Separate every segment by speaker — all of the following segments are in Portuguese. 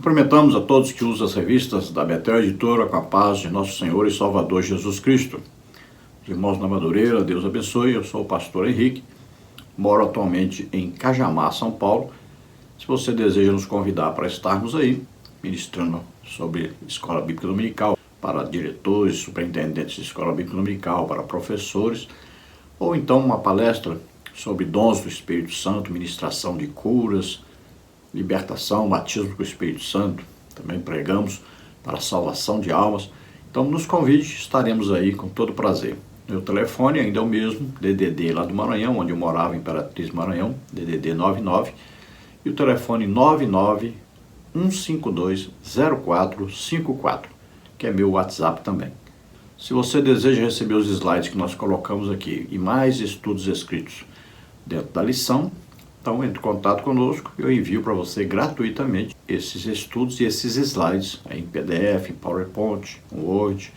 Speaker 1: Cumprimentamos a todos que usam as revistas da Betel Editora com a paz de nosso Senhor e Salvador Jesus Cristo. Os irmãos na Madureira, Deus abençoe. Eu sou o pastor Henrique, moro atualmente em Cajamar, São Paulo. Se você deseja nos convidar para estarmos aí, ministrando sobre Escola Bíblica Dominical, para diretores, superintendentes de Escola Bíblica Dominical, para professores, ou então uma palestra sobre dons do Espírito Santo, ministração de curas, libertação, batismo com o Espírito Santo, também pregamos para a salvação de almas. Então nos convide, estaremos aí com todo prazer. Meu telefone ainda é o mesmo, DDD lá do Maranhão, onde eu morava, Imperatriz Maranhão, DDD 99, e o telefone 991520454, que é meu WhatsApp também. Se você deseja receber os slides que nós colocamos aqui e mais estudos escritos dentro da lição, então entre em contato conosco, eu envio para você gratuitamente esses estudos e esses slides em PDF, em PowerPoint, em Word,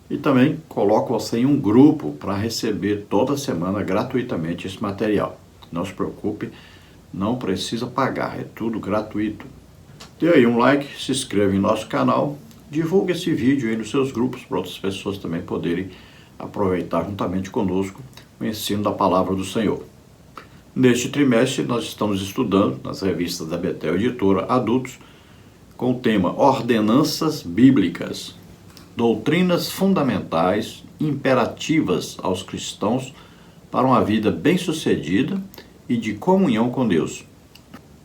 Speaker 1: e também coloco você em um grupo para receber toda semana gratuitamente esse material. Não se preocupe, não precisa pagar, é tudo gratuito. Dê aí um like, se inscreva em nosso canal, divulgue esse vídeo aí nos seus grupos para outras pessoas também poderem aproveitar juntamente conosco o ensino da palavra do Senhor. Neste trimestre, nós estamos estudando nas revistas da Betel Editora Adultos com o tema Ordenanças Bíblicas, doutrinas fundamentais imperativas aos cristãos para uma vida bem-sucedida e de comunhão com Deus.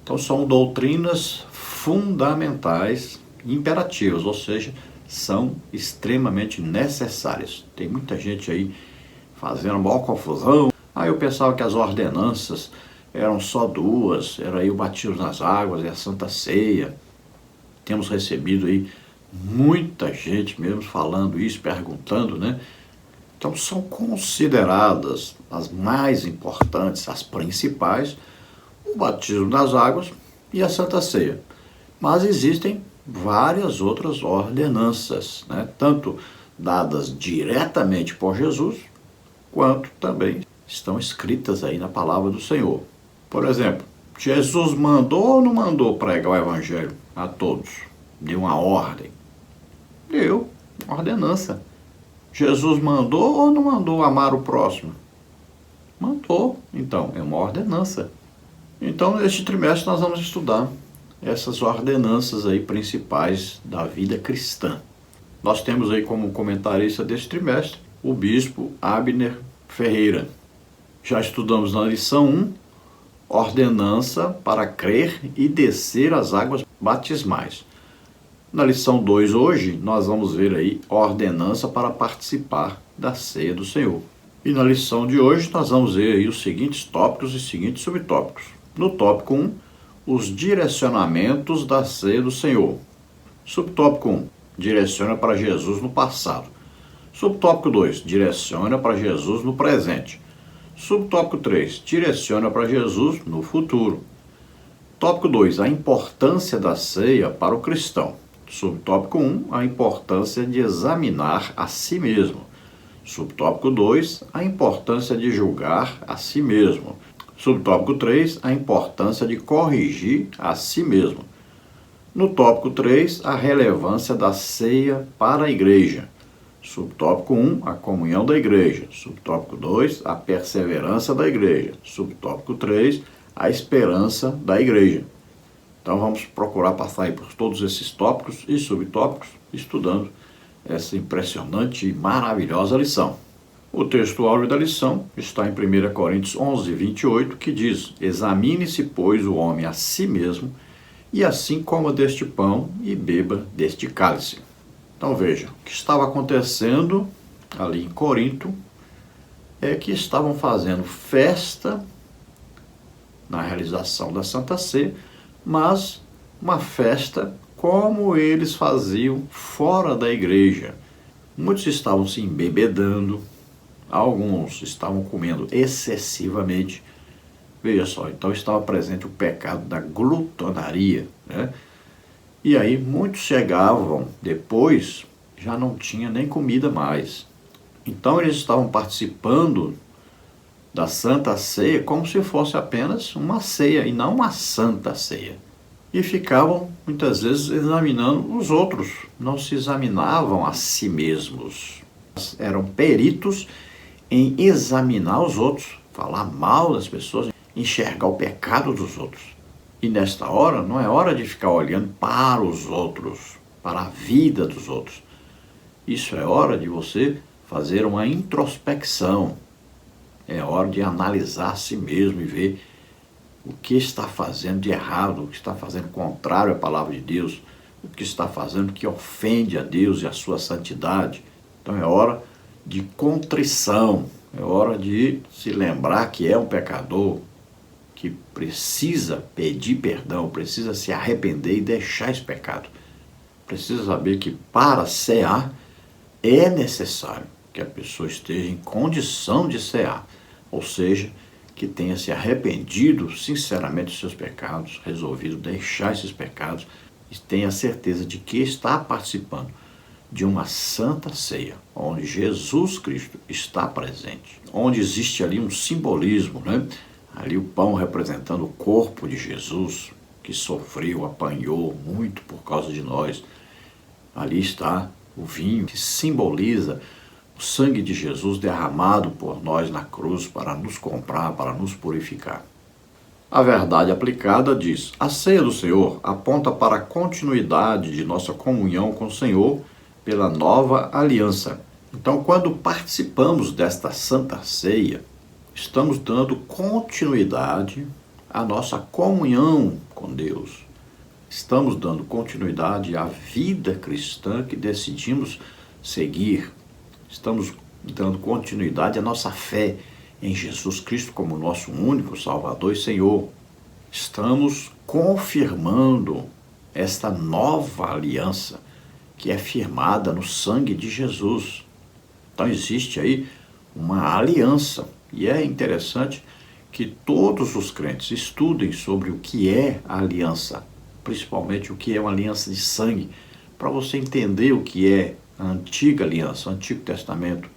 Speaker 1: Então, são doutrinas fundamentais imperativas, ou seja, são extremamente necessárias. Tem muita gente aí fazendo maior confusão. Eu pensava que as ordenanças eram só duas, era aí o batismo nas águas e a Santa Ceia. Temos recebido aí muita gente mesmo falando isso, perguntando, né? Então são consideradas as mais importantes, as principais, o batismo nas águas e a Santa Ceia. Mas existem várias outras ordenanças, né? Tanto dadas diretamente por Jesus, quanto também estão escritas aí na palavra do Senhor. Por exemplo, Jesus mandou ou não mandou pregar o Evangelho a todos? Deu uma ordem? Deu, uma ordenança. Jesus mandou ou não mandou amar o próximo? Mandou, então, é uma ordenança. Então, neste trimestre nós vamos estudar essas ordenanças aí principais da vida cristã. Nós temos aí como comentarista deste trimestre o bispo Abner Ferreira. Já estudamos na lição 1, ordenança para crer e descer as águas batismais. Na lição 2 hoje, nós vamos ver aí ordenança para participar da ceia do Senhor. E na lição de hoje, nós vamos ver aí os seguintes tópicos e seguintes subtópicos. No tópico 1, os direcionamentos da ceia do Senhor. Subtópico 1, direciona para Jesus no passado. Subtópico 2, direciona para Jesus no presente. Subtópico 3, direciona para Jesus no futuro. Tópico 2, a importância da ceia para o cristão. Subtópico 1, a importância de examinar a si mesmo. Subtópico 2, a importância de julgar a si mesmo. Subtópico 3, a importância de corrigir a si mesmo. No tópico 3, a relevância da ceia para a igreja. Subtópico 1, a comunhão da igreja. Subtópico 2, a perseverança da igreja. Subtópico 3, a esperança da igreja. Então vamos procurar passar aí por todos esses tópicos e subtópicos, estudando essa impressionante e maravilhosa lição. O texto áureo da lição está em 1 Coríntios 11, 28, que diz: examine-se, pois, o homem a si mesmo, e assim coma deste pão e beba deste cálice. Então veja, o que estava acontecendo ali em Corinto é que estavam fazendo festa na realização da Santa Ceia, mas uma festa como eles faziam fora da igreja. Muitos estavam se embebedando, alguns estavam comendo excessivamente. Veja só, então estava presente o pecado da glutonaria, né? E aí muitos chegavam depois, já não tinha nem comida mais. Então eles estavam participando da Santa Ceia como se fosse apenas uma ceia e não uma Santa Ceia. e ficavam, muitas vezes, examinando os outros. Não se examinavam a si mesmos. Eram peritos em examinar os outros, falar mal das pessoas, enxergar o pecado dos outros. E nesta hora, não é hora de ficar olhando para os outros, para a vida dos outros. Isso é hora de você fazer uma introspecção. É hora de analisar a si mesmo e ver o que está fazendo de errado, o que está fazendo contrário à palavra de Deus, o que está fazendo que ofende a Deus e a sua santidade. Então é hora de contrição, é hora de se lembrar que é um pecador, que precisa pedir perdão, precisa se arrepender e deixar esse pecado. Precisa saber que para cear é necessário que a pessoa esteja em condição de cear, ou seja, que tenha se arrependido sinceramente dos seus pecados, resolvido deixar esses pecados e tenha certeza de que está participando de uma santa ceia, onde Jesus Cristo está presente, onde existe ali um simbolismo, né? Ali o pão representando o corpo de Jesus, que sofreu, apanhou muito por causa de nós. Ali está o vinho, que simboliza o sangue de Jesus derramado por nós na cruz para nos comprar, para nos purificar. A verdade aplicada diz: a ceia do Senhor aponta para a continuidade de nossa comunhão com o Senhor pela nova aliança. Então, quando participamos desta santa ceia, estamos dando continuidade à nossa comunhão com Deus. Estamos dando continuidade à vida cristã que decidimos seguir. Estamos dando continuidade à nossa fé em Jesus Cristo como nosso único Salvador e Senhor. Estamos confirmando esta nova aliança que é firmada no sangue de Jesus. Então existe aí uma aliança. E é interessante que todos os crentes estudem sobre o que é a aliança, principalmente o que é uma aliança de sangue, para você entender o que é a antiga aliança, o Antigo Testamento,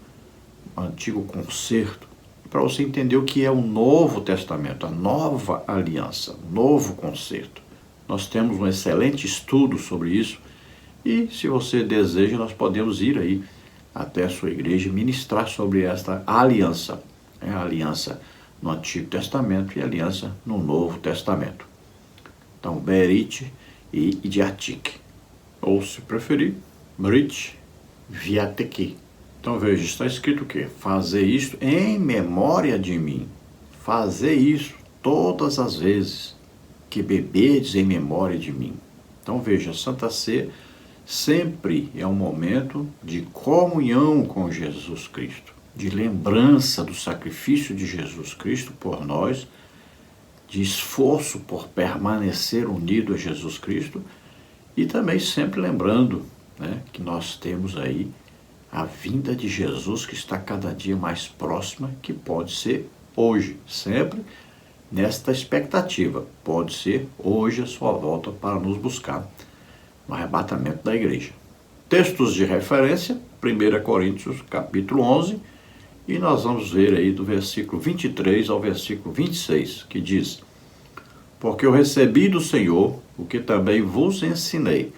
Speaker 1: o Antigo Concerto, para você entender o que é o Novo Testamento, a nova aliança, o novo concerto. Nós temos um excelente estudo sobre isso e, se você deseja, nós podemos ir aí até a sua igreja e ministrar sobre esta aliança. É a aliança no Antigo Testamento e a aliança no Novo Testamento. Então, Berit e Idiatik. Ou, se preferir, Brit Viateki. Então, veja, está escrito o quê? Fazer isto em memória de mim. Fazer isso todas as vezes que beberdes em memória de mim. Então, veja, a Santa Ceia sempre é um momento de comunhão com Jesus Cristo, de lembrança do sacrifício de Jesus Cristo por nós, de esforço por permanecer unido a Jesus Cristo e também sempre lembrando, né, que nós temos aí a vinda de Jesus que está cada dia mais próxima, que pode ser hoje, sempre nesta expectativa. Pode ser hoje a sua volta para nos buscar no arrebatamento da igreja. Textos de referência, 1 Coríntios capítulo 11, e nós vamos ver aí do versículo 23 ao versículo 26, que diz: porque eu recebi do Senhor o que também vos ensinei,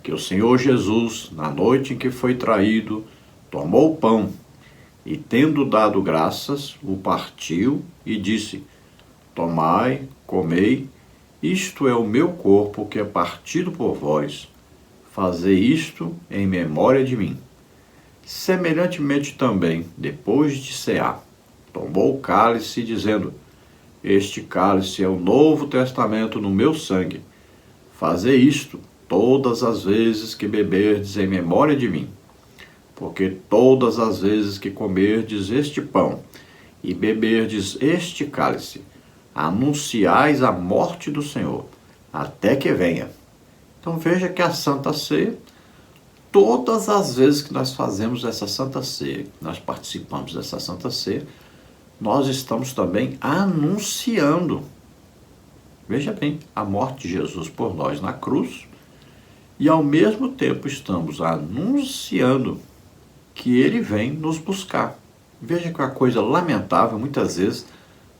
Speaker 1: que o Senhor Jesus, na noite em que foi traído, tomou o pão e, tendo dado graças, o partiu e disse: tomai, comei, isto é o meu corpo que é partido por vós. Fazei isto em memória de mim. Semelhantemente também, depois de cear, tomou o cálice, dizendo: este cálice é o novo testamento no meu sangue. Fazei isto todas as vezes que beberdes em memória de mim. Porque todas as vezes que comerdes este pão e beberdes este cálice, anunciais a morte do Senhor, até que venha. Então veja que a Santa Ceia, todas as vezes que nós fazemos essa Santa Ceia, nós participamos dessa Santa Ceia, nós estamos também anunciando, veja bem, a morte de Jesus por nós na cruz, e ao mesmo tempo estamos anunciando que ele vem nos buscar. Veja que é uma coisa lamentável, muitas vezes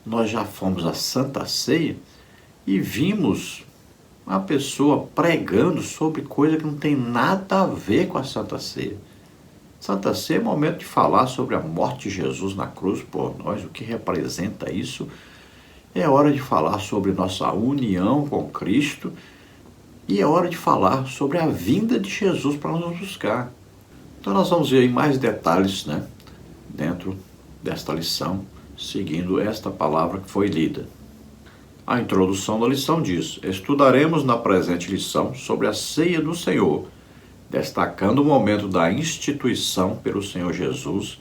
Speaker 1: nós já fomos à Santa Ceia e vimos Uma pessoa pregando sobre coisa que não tem nada a ver com a Santa Ceia. Santa Ceia é momento de falar sobre a morte de Jesus na cruz por nós, o que representa isso. É hora de falar sobre nossa união com Cristo e é hora de falar sobre a vinda de Jesus para nos buscar. Então nós vamos ver aí mais detalhes, dentro desta lição, seguindo esta palavra que foi lida. A introdução da lição diz: estudaremos na presente lição sobre a ceia do Senhor, destacando o momento da instituição pelo Senhor Jesus,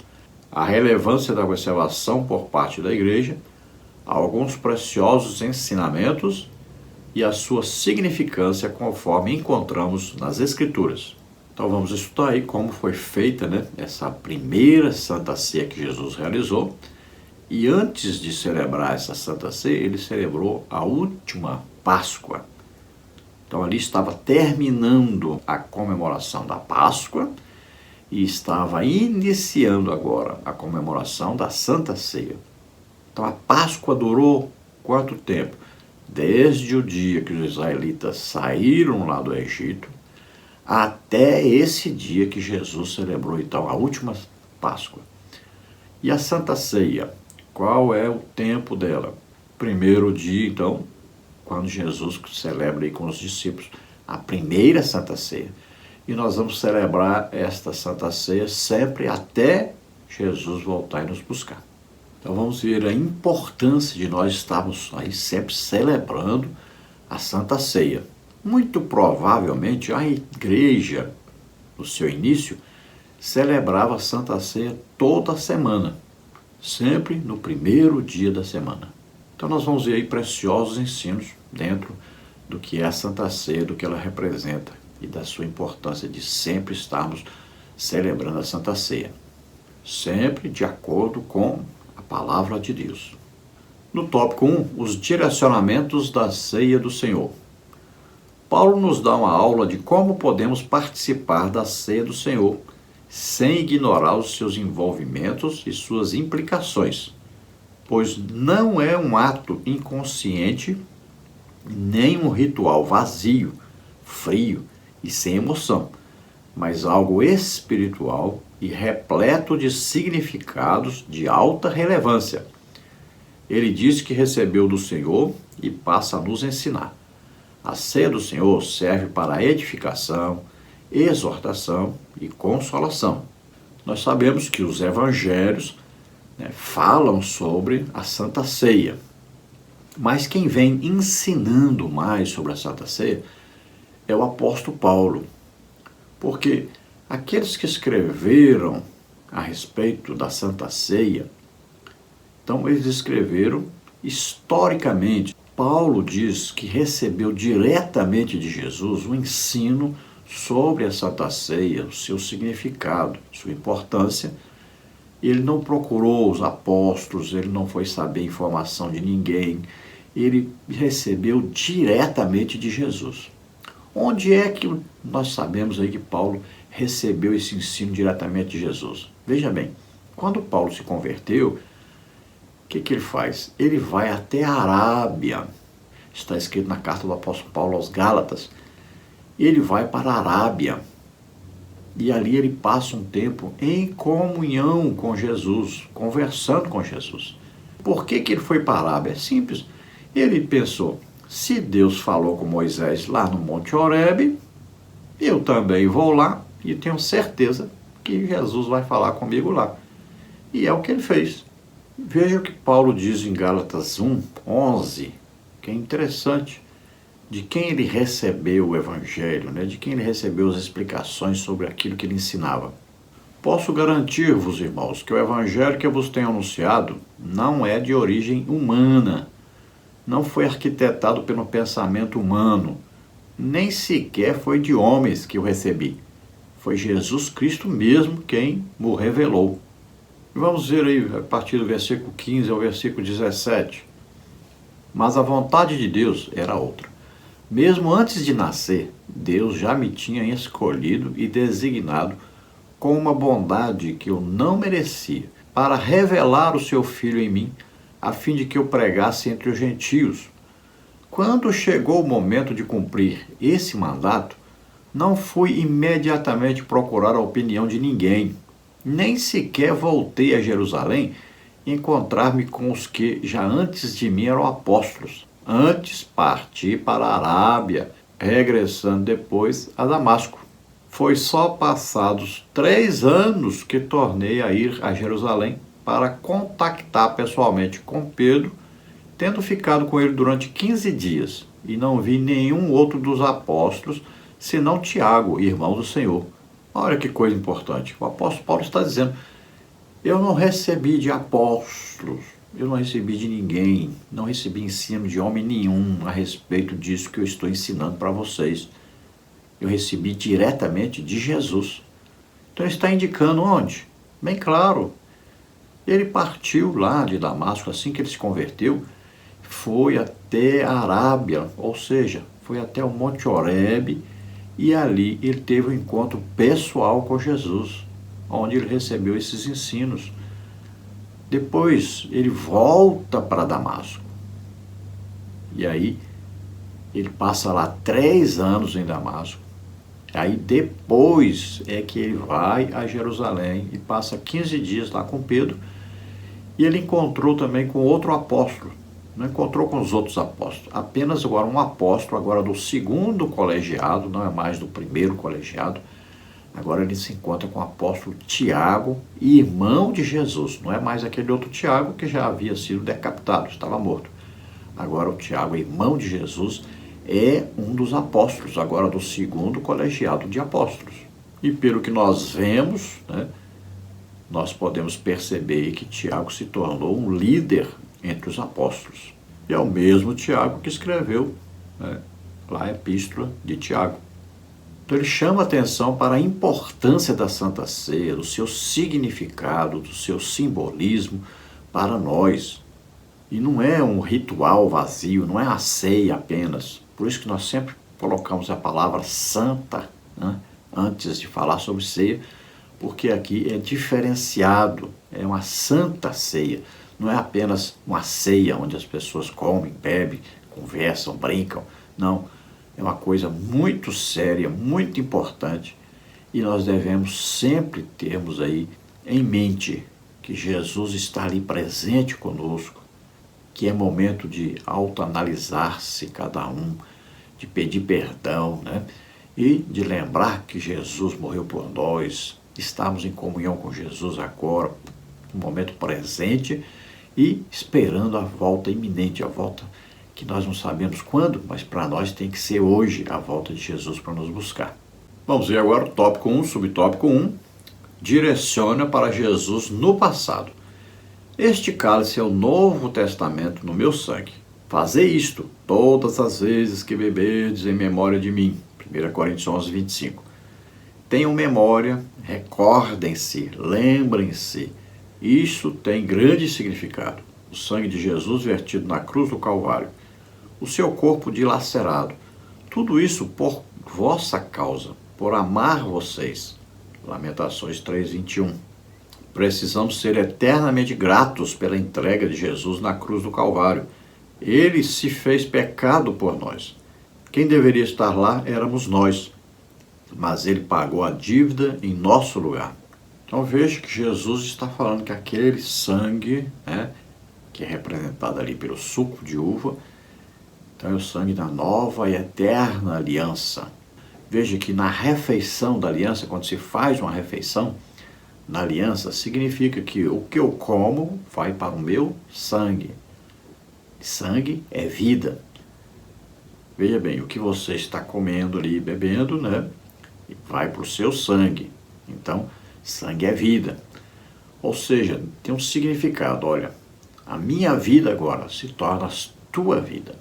Speaker 1: a relevância da observação por parte da Igreja, alguns preciosos ensinamentos e a sua significância conforme encontramos nas Escrituras. Então vamos estudar aí como foi feita essa primeira Santa Ceia que Jesus realizou. E antes de celebrar essa Santa Ceia, ele celebrou a última Páscoa. Então ali estava terminando a comemoração da Páscoa e estava iniciando agora a comemoração da Santa Ceia. Então a Páscoa durou quanto tempo? Desde o dia que os israelitas saíram lá do Egito até esse dia que Jesus celebrou então a última Páscoa. E a Santa Ceia, qual é o tempo dela? Primeiro dia, então, quando Jesus celebra aí com os discípulos a primeira Santa Ceia. E nós vamos celebrar esta Santa Ceia sempre até Jesus voltar e nos buscar. Então vamos ver a importância de nós estarmos aí sempre celebrando a Santa Ceia. Muito provavelmente a igreja, no seu início, celebrava a Santa Ceia toda semana, sempre no primeiro dia da semana. Então nós vamos ver aí preciosos ensinos dentro do que é a Santa Ceia, do que ela representa e da sua importância de sempre estarmos celebrando a Santa Ceia. Sempre de acordo com a palavra de Deus. No tópico 1, os direcionamentos da Ceia do Senhor. Paulo nos dá uma aula de como podemos participar da Ceia do Senhor, sem ignorar os seus envolvimentos e suas implicações, pois não é um ato inconsciente, nem um ritual vazio, frio e sem emoção, mas algo espiritual e repleto de significados de alta relevância. Ele diz que recebeu do Senhor e passa a nos ensinar. A ceia do Senhor serve para edificação, exortação e consolação. Nós sabemos que os evangelhos falam sobre a Santa Ceia, mas quem vem ensinando mais sobre a Santa Ceia é o apóstolo Paulo, porque aqueles que escreveram a respeito da Santa Ceia, então eles escreveram historicamente. Paulo diz que recebeu diretamente de Jesus o ensino sobre a Santa Ceia, o seu significado, sua importância. Ele não procurou os apóstolos, ele não foi saber informação de ninguém, ele recebeu diretamente de Jesus. Onde é que nós sabemos aí que Paulo recebeu esse ensino diretamente de Jesus? Veja bem, quando Paulo se converteu, o que ele faz? Ele vai até a Arábia. Está escrito na carta do apóstolo Paulo aos Gálatas. Ele vai para a Arábia. E ali ele passa um tempo em comunhão com Jesus, conversando com Jesus. Por que ele foi para a Arábia? É simples. Ele pensou, se Deus falou com Moisés lá no Monte Horebe, eu também vou lá e tenho certeza que Jesus vai falar comigo lá. E é o que ele fez. Veja o que Paulo diz em Gálatas 1:11, que é interessante, de quem ele recebeu o Evangelho, de quem ele recebeu as explicações sobre aquilo que ele ensinava. Posso garantir-vos, irmãos, que o Evangelho que eu vos tenho anunciado não é de origem humana, não foi arquitetado pelo pensamento humano, nem sequer foi de homens que eu recebi. Foi Jesus Cristo mesmo quem o revelou. Vamos ver aí, a partir do versículo 15 ao versículo 17. Mas a vontade de Deus era outra. Mesmo antes de nascer, Deus já me tinha escolhido e designado com uma bondade que eu não merecia, para revelar o seu Filho em mim, a fim de que eu pregasse entre os gentios. quando chegou o momento de cumprir esse mandato, não fui imediatamente procurar a opinião de ninguém, nem sequer voltei a Jerusalém encontrar-me com os que já antes de mim eram apóstolos. Antes parti para a Arábia, regressando depois a Damasco. Foi só passados 3 anos que tornei a ir a Jerusalém para contactar pessoalmente com Pedro, tendo ficado com ele durante 15 dias, e não vi nenhum outro dos apóstolos, senão Tiago, irmão do Senhor. Olha que coisa importante. O apóstolo Paulo está dizendo: eu não recebi de apóstolos, eu não recebi de ninguém, não recebi ensino de homem nenhum a respeito disso que eu estou ensinando para vocês. Eu recebi diretamente de Jesus. Então ele está indicando onde? Bem claro. Ele partiu lá de Damasco, assim que ele se converteu, foi até a Arábia, ou seja, foi até o Monte Horebe, e ali ele teve um encontro pessoal com Jesus, onde ele recebeu esses ensinos. Depois ele volta para Damasco. E aí ele passa lá 3 anos em Damasco. Aí depois é que ele vai a Jerusalém e passa 15 dias lá com Pedro. E ele encontrou também com outro apóstolo. Não encontrou com os outros apóstolos. Apenas agora um apóstolo, agora do 2º colegiado, não é mais do 1º colegiado. Agora ele se encontra com o apóstolo Tiago, irmão de Jesus. Não é mais aquele outro Tiago que já havia sido decapitado, estava morto. Agora o Tiago, irmão de Jesus, é um dos apóstolos, agora do 2º colegiado de apóstolos. E pelo que nós vemos, nós podemos perceber que Tiago se tornou um líder entre os apóstolos. E é o mesmo Tiago que escreveu lá a Epístola de Tiago. Então ele chama atenção para a importância da Santa Ceia, do seu significado, do seu simbolismo para nós. E não é um ritual vazio, não é a ceia apenas. Por isso que nós sempre colocamos a palavra santa, antes de falar sobre ceia, porque aqui é diferenciado, é uma santa ceia. Não é apenas uma ceia onde as pessoas comem, bebem, conversam, brincam. Não, é uma coisa muito séria, muito importante. E nós devemos sempre termos aí em mente que Jesus está ali presente conosco, que é momento de autoanalisar-se cada um, de pedir perdão, e de lembrar que Jesus morreu por nós, estamos em comunhão com Jesus agora, no momento presente, e esperando a volta iminente, a volta que nós não sabemos quando, mas para nós tem que ser hoje a volta de Jesus para nos buscar. Vamos ver agora o tópico 1, subtópico 1, direciona para Jesus no passado. Este cálice é o Novo Testamento no meu sangue. Fazei isto todas as vezes que beberdes em memória de mim. 1 Coríntios 11, 25. Tenham memória, recordem-se, lembrem-se. Isso tem grande significado. O sangue de Jesus vertido na cruz do Calvário. O seu corpo dilacerado. Tudo isso por vossa causa, por amar vocês. Lamentações 3, 21. Precisamos ser eternamente gratos pela entrega de Jesus na cruz do Calvário. Ele se fez pecado por nós. Quem deveria estar lá éramos nós, mas ele pagou a dívida em nosso lugar. Então veja que Jesus está falando que aquele sangue, que é representado ali pelo suco de uva, então é o sangue da nova e eterna aliança. Veja que na refeição da aliança, quando se faz uma refeição, na aliança, significa que o que eu como vai para o meu sangue. Sangue é vida. Veja bem, o que você está comendo ali, bebendo, vai para o seu sangue. Então, sangue é vida. Ou seja, tem um significado. Olha, a minha vida agora se torna a tua vida.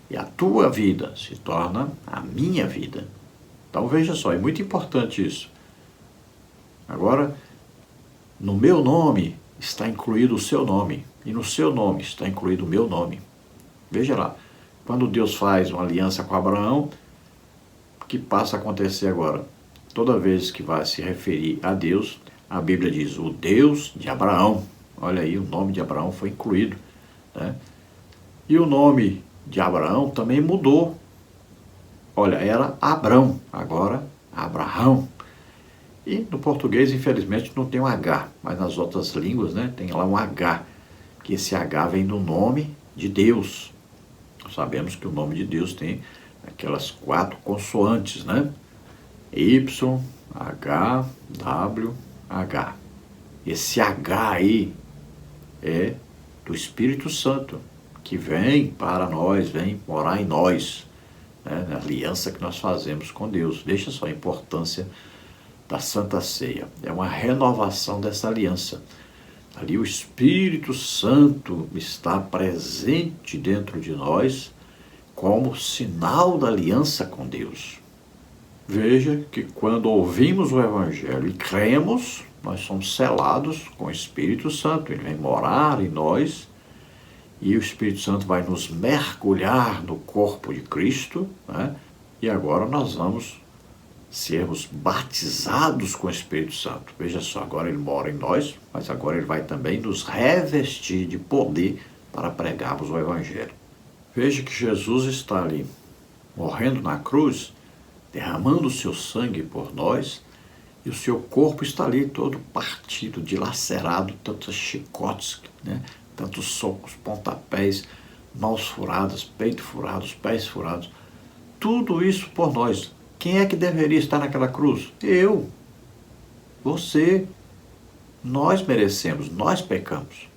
Speaker 1: E a tua vida se torna a minha vida. Então, veja só, é muito importante isso. Agora, no meu nome está incluído o seu nome. E no seu nome está incluído o meu nome. Veja lá, quando Deus faz uma aliança com Abraão, o que passa a acontecer agora? Toda vez que vai se referir a Deus, a Bíblia diz, o Deus de Abraão. Olha aí, o nome de Abraão foi incluído. E o nome de Abraão também mudou. Olha, era Abrão, agora Abraão. E no português, infelizmente, não tem um H, mas nas outras línguas, né, tem lá um H, que esse H vem do nome de Deus. Nós sabemos que o nome de Deus tem aquelas 4 consoantes, né? Y, H, W, H. Esse H aí é do Espírito Santo, que vem para nós, vem morar em nós, né? Na aliança que nós fazemos com Deus. Veja só a importância da Santa Ceia. É uma renovação dessa aliança. Ali o Espírito Santo está presente dentro de nós como sinal da aliança com Deus. Veja que quando ouvimos o Evangelho e cremos, nós somos selados com o Espírito Santo. Ele vem morar em nós e o Espírito Santo vai nos mergulhar no corpo de Cristo, né? E agora nós vamos sermos batizados com o Espírito Santo. Veja só, agora ele mora em nós, mas agora ele vai também nos revestir de poder para pregarmos o Evangelho. Veja que Jesus está ali, morrendo na cruz, derramando o seu sangue por nós, e o seu corpo está ali todo partido, dilacerado, tantos chicotes, né? Tantos socos, pontapés, mãos furadas, peito furados, pés furados. Tudo isso por nós. Quem é que deveria estar naquela cruz? Eu, você, nós merecemos, nós pecamos.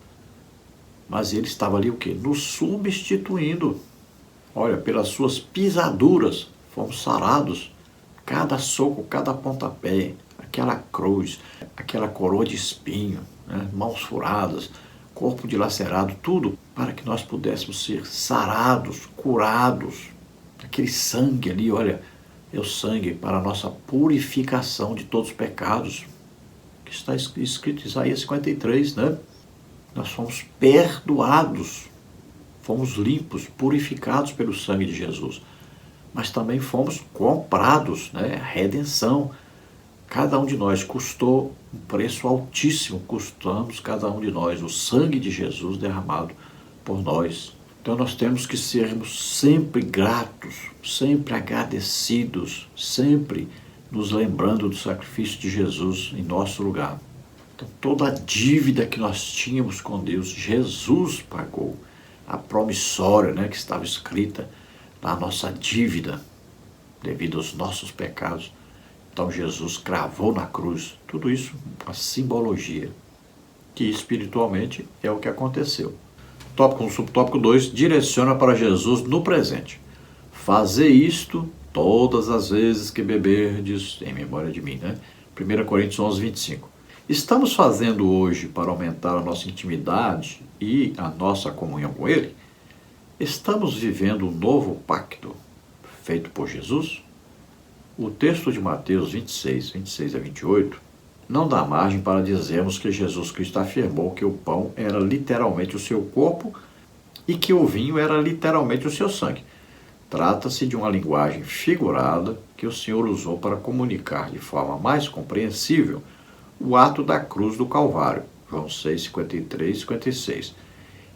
Speaker 1: Mas ele estava ali o quê? Nos substituindo. Olha, pelas suas pisaduras fomos sarados. Cada soco, cada pontapé, aquela cruz, aquela coroa de espinho, né? Mãos furadas, corpo dilacerado, tudo para que nós pudéssemos ser sarados, curados. Aquele sangue ali, olha, é o sangue para a nossa purificação de todos os pecados, que está escrito em Isaías 53, né? Nós fomos perdoados, fomos limpos, purificados pelo sangue de Jesus, mas também fomos comprados, né? Redenção. Cada um de nós custou um preço altíssimo, custamos cada um de nós, o sangue de Jesus derramado por nós. Então nós temos que sermos sempre gratos, sempre agradecidos, sempre nos lembrando do sacrifício de Jesus em nosso lugar. Então toda a dívida que nós tínhamos com Deus, Jesus pagou. A promissória, né, que estava escrita na nossa dívida, devido aos nossos pecados. Então Jesus cravou na cruz. Tudo isso uma simbologia, que espiritualmente é o que aconteceu. Tópico, subtópico 2, direciona para Jesus no presente. Fazer isto todas as vezes que beberdes em memória de mim, né? 1 Coríntios 11, 25. Estamos fazendo hoje para aumentar a nossa intimidade e a nossa comunhão com Ele? Estamos vivendo um novo pacto feito por Jesus? O texto de Mateus 26, 26 a 28, não dá margem para dizermos que Jesus Cristo afirmou que o pão era literalmente o seu corpo e que o vinho era literalmente o seu sangue. Trata-se de uma linguagem figurada que o Senhor usou para comunicar de forma mais compreensível o ato da cruz do Calvário. João 6, 53 e 56.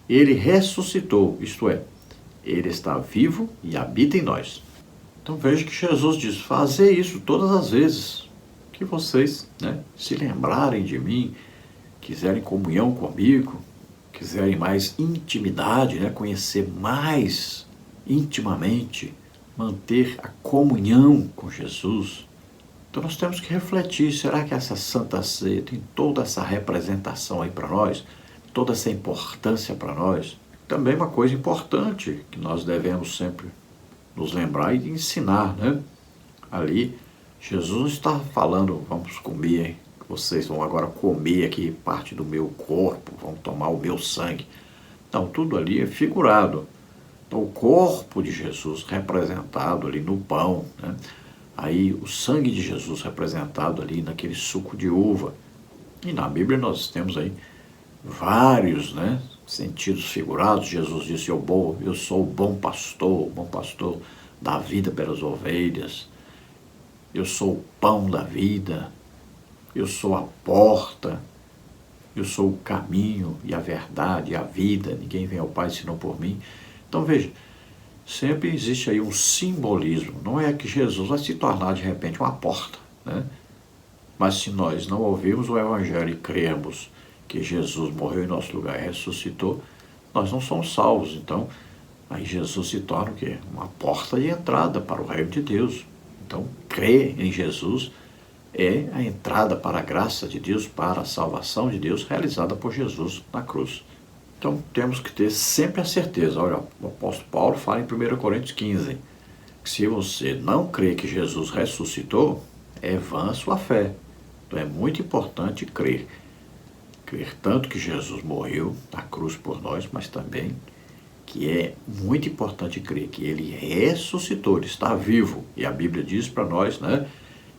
Speaker 1: Ele ressuscitou, isto é, ele está vivo e habita em nós. Então veja que Jesus diz, fazer isso todas as vezes que vocês, né, se lembrarem de mim, quiserem comunhão comigo, quiserem mais intimidade, né, conhecer mais intimamente, manter a comunhão com Jesus. Então nós temos que refletir, será que essa Santa Ceia tem toda essa representação aí para nós, toda essa importância para nós? Também uma coisa importante que nós devemos sempre nos lembrar e ensinar, né? Ali, Jesus não está falando, vamos comer, vocês vão agora comer aqui parte do meu corpo, vão tomar o meu sangue. Não, tudo ali é figurado. Então, o corpo de Jesus representado ali no pão, né? Aí o sangue de Jesus representado ali naquele suco de uva. E na Bíblia nós temos aí vários, né, sentidos figurados. Jesus disse, eu sou o bom pastor da vida pelas ovelhas. Eu sou o pão da vida, eu sou a porta, eu sou o caminho e a verdade e a vida. Ninguém vem ao Pai senão por mim. Então veja, sempre existe aí um simbolismo. Não é que Jesus vai se tornar de repente uma porta, né? Mas se nós não ouvirmos o Evangelho e crermos que Jesus morreu em nosso lugar e ressuscitou, nós não somos salvos. Então, aí Jesus se torna o quê? Uma porta de entrada para o reino de Deus. Então, crer em Jesus é a entrada para a graça de Deus, para a salvação de Deus realizada por Jesus na cruz. Então, temos que ter sempre a certeza. Olha, o apóstolo Paulo fala em 1 Coríntios 15, que se você não crê que Jesus ressuscitou, é vã a sua fé. Então, é muito importante crer. Crer tanto que Jesus morreu na cruz por nós, mas também que é muito importante crer que ele ressuscitou, ele está vivo. E a Bíblia diz para nós, né,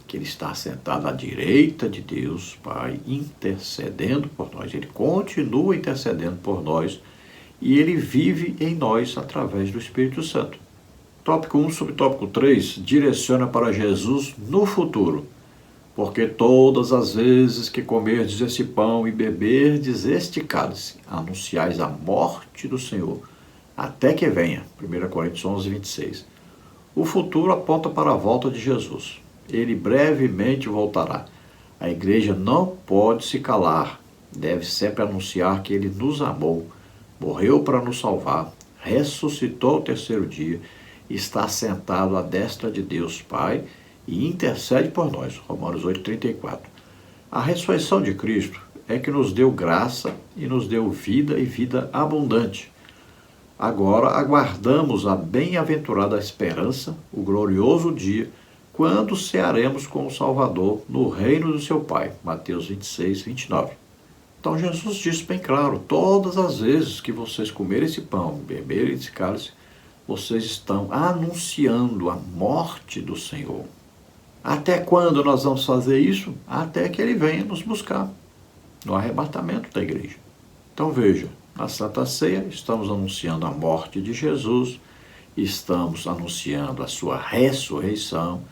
Speaker 1: que ele está sentado à direita de Deus, Pai, intercedendo por nós. Ele continua intercedendo por nós e ele vive em nós através do Espírito Santo. Tópico 1, subtópico 3, direciona para Jesus no futuro. Porque todas as vezes que comerdes esse pão e beberdes este cálice, anunciais a morte do Senhor, até que venha. 1 Coríntios 11, 26. O futuro aponta para a volta de Jesus. Ele brevemente voltará. A igreja não pode se calar. Deve sempre anunciar que ele nos amou, morreu para nos salvar, ressuscitou ao terceiro dia, está sentado à destra de Deus Pai e intercede por nós. Romanos 8,34. A ressurreição de Cristo é que nos deu graça e nos deu vida e vida abundante. Agora aguardamos a bem-aventurada esperança, o glorioso dia, quando cearemos com o Salvador no reino do seu Pai. Mateus 26, 29. Então Jesus disse bem claro, todas as vezes que vocês comerem esse pão, beberem esse cálice, vocês estão anunciando a morte do Senhor. Até quando nós vamos fazer isso? Até que ele venha nos buscar, no arrebatamento da igreja. Então veja, na Santa Ceia estamos anunciando a morte de Jesus, estamos anunciando a sua ressurreição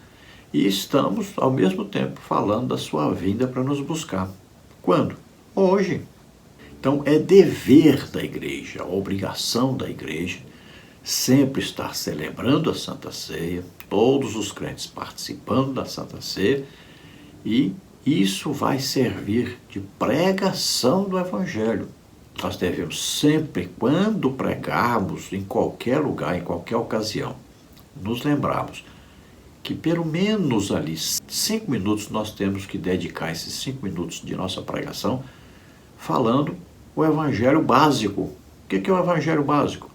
Speaker 1: e estamos, ao mesmo tempo, falando da sua vinda para nos buscar. Quando? Hoje. Então é dever da igreja, obrigação da igreja, sempre estar celebrando a Santa Ceia, todos os crentes participando da Santa Ceia, e isso vai servir de pregação do Evangelho. Nós devemos sempre, quando pregarmos, em qualquer lugar, em qualquer ocasião, nos lembrarmos que pelo menos ali 5 minutos nós temos que dedicar esses 5 minutos de nossa pregação falando o Evangelho básico. O que é o Evangelho básico?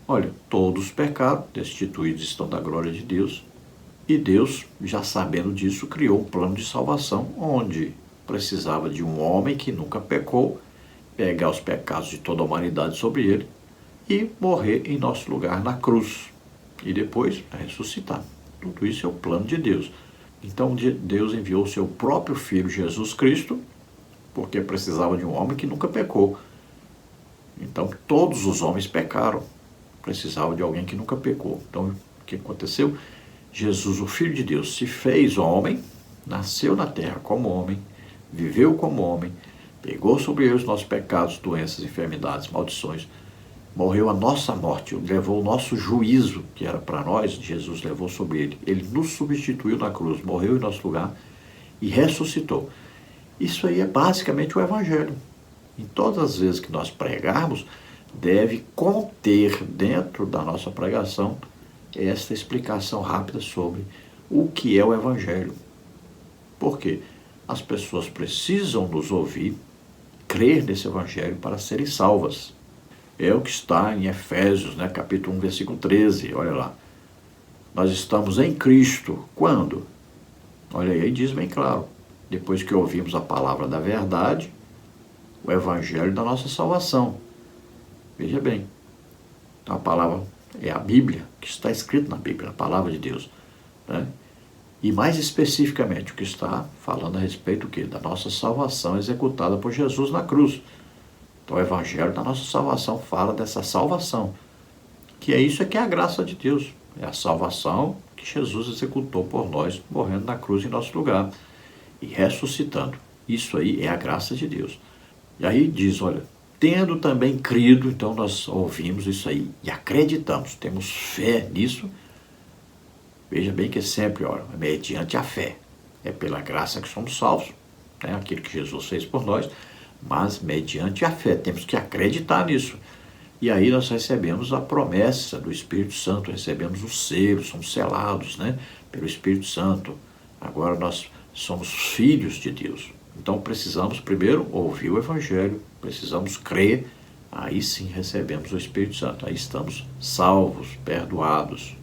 Speaker 1: Olha, todos pecaram, destituídos estão da glória de Deus, e Deus, já sabendo disso, criou um plano de salvação, onde precisava de um homem que nunca pecou, pegar os pecados de toda a humanidade sobre ele e morrer em nosso lugar na cruz, e depois ressuscitar. Tudo isso é o plano de Deus. Então Deus enviou o seu próprio Filho Jesus Cristo, porque precisava de um homem que nunca pecou. Então todos os homens pecaram, precisavam de alguém que nunca pecou. Então o que aconteceu? Jesus, o Filho de Deus, se fez homem, nasceu na terra como homem, viveu como homem, pegou sobre ele os nossos pecados, doenças, enfermidades, maldições, morreu a nossa morte, levou o nosso juízo, que era para nós, Jesus levou sobre ele. Ele nos substituiu na cruz, morreu em nosso lugar e ressuscitou. Isso aí é basicamente o Evangelho. Em todas as vezes que nós pregarmos, deve conter dentro da nossa pregação esta explicação rápida sobre o que é o Evangelho. Por quê? As pessoas precisam nos ouvir, crer nesse Evangelho para serem salvas. É o que está em Efésios, né, capítulo 1, versículo 13, olha lá. Nós estamos em Cristo. Quando? Olha aí, diz bem claro. Depois que ouvimos a palavra da verdade, o Evangelho da nossa salvação. Veja bem, então a palavra é a Bíblia, que está escrito na Bíblia, a palavra de Deus, né? E mais especificamente, o que está falando a respeito do quê? Da nossa salvação executada por Jesus na cruz. Então o Evangelho da nossa salvação fala dessa salvação, que é isso que é a graça de Deus, é a salvação que Jesus executou por nós, morrendo na cruz em nosso lugar e ressuscitando. Isso aí é a graça de Deus. E aí diz, olha, Tendo também crido, então nós ouvimos isso aí e acreditamos, temos fé nisso. Veja bem que é sempre, olha, mediante a fé. É pela graça que somos salvos, né? Aquilo que Jesus fez por nós, mas mediante a fé. Temos que acreditar nisso. E aí nós recebemos a promessa do Espírito Santo, recebemos o selo, somos selados, né, pelo Espírito Santo. Agora nós somos filhos de Deus. Então precisamos primeiro ouvir o Evangelho, precisamos crer, aí sim recebemos o Espírito Santo, aí estamos salvos, perdoados.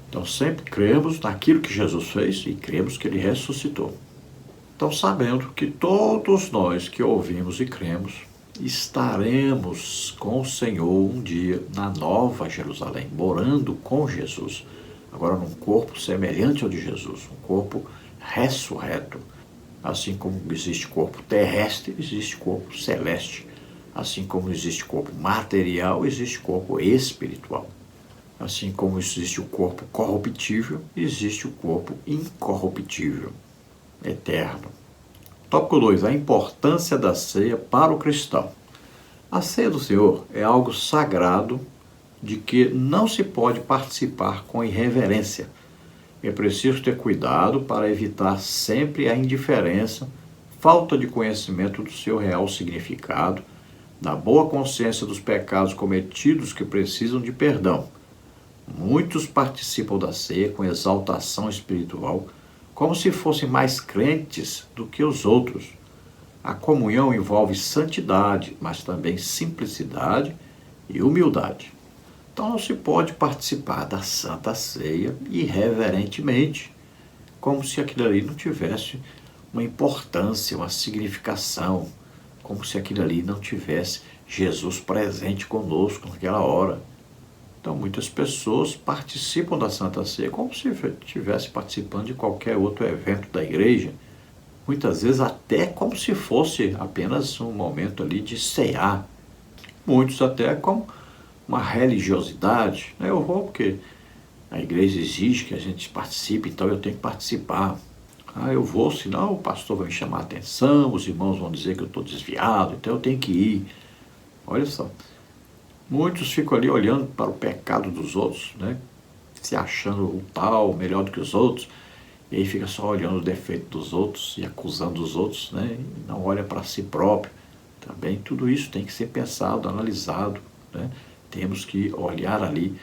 Speaker 1: Então sempre cremos naquilo que Jesus fez e cremos que Ele ressuscitou. Então sabendo que todos nós que ouvimos e cremos, estaremos com o Senhor um dia na Nova Jerusalém, morando com Jesus, agora num corpo semelhante ao de Jesus, um corpo ressurreto. Assim como existe corpo terrestre, existe corpo celeste. Assim como existe corpo material, existe corpo espiritual. Assim como existe o corpo corruptível, existe o corpo incorruptível, eterno. Tópico 2. A importância da ceia para o cristão. A ceia do Senhor é algo sagrado de que não se pode participar com irreverência. É preciso ter cuidado para evitar sempre a indiferença, falta de conhecimento do seu real significado, da boa consciência dos pecados cometidos que precisam de perdão. Muitos participam da ceia com exaltação espiritual, como se fossem mais crentes do que os outros. A comunhão envolve santidade, mas também simplicidade e humildade. Então não se pode participar da Santa Ceia irreverentemente, como se aquilo ali não tivesse uma importância, uma significação, como se aquilo ali não tivesse Jesus presente conosco naquela hora. Então muitas pessoas participam da Santa Ceia como se estivesse participando de qualquer outro evento da igreja, muitas vezes até como se fosse apenas um momento ali de cear, muitos até com uma religiosidade, né? Eu vou porque a igreja exige que a gente participe, então eu tenho que participar. Eu vou, senão o pastor vai me chamar a atenção, os irmãos vão dizer que eu estou desviado, então eu tenho que ir. Olha só, muitos ficam ali olhando para o pecado dos outros, né? Se achando o tal, melhor do que os outros, e aí fica só olhando o defeito dos outros e acusando os outros, né? E não olha para si próprio. Também tudo isso tem que ser pensado, analisado, né? Temos que olhar ali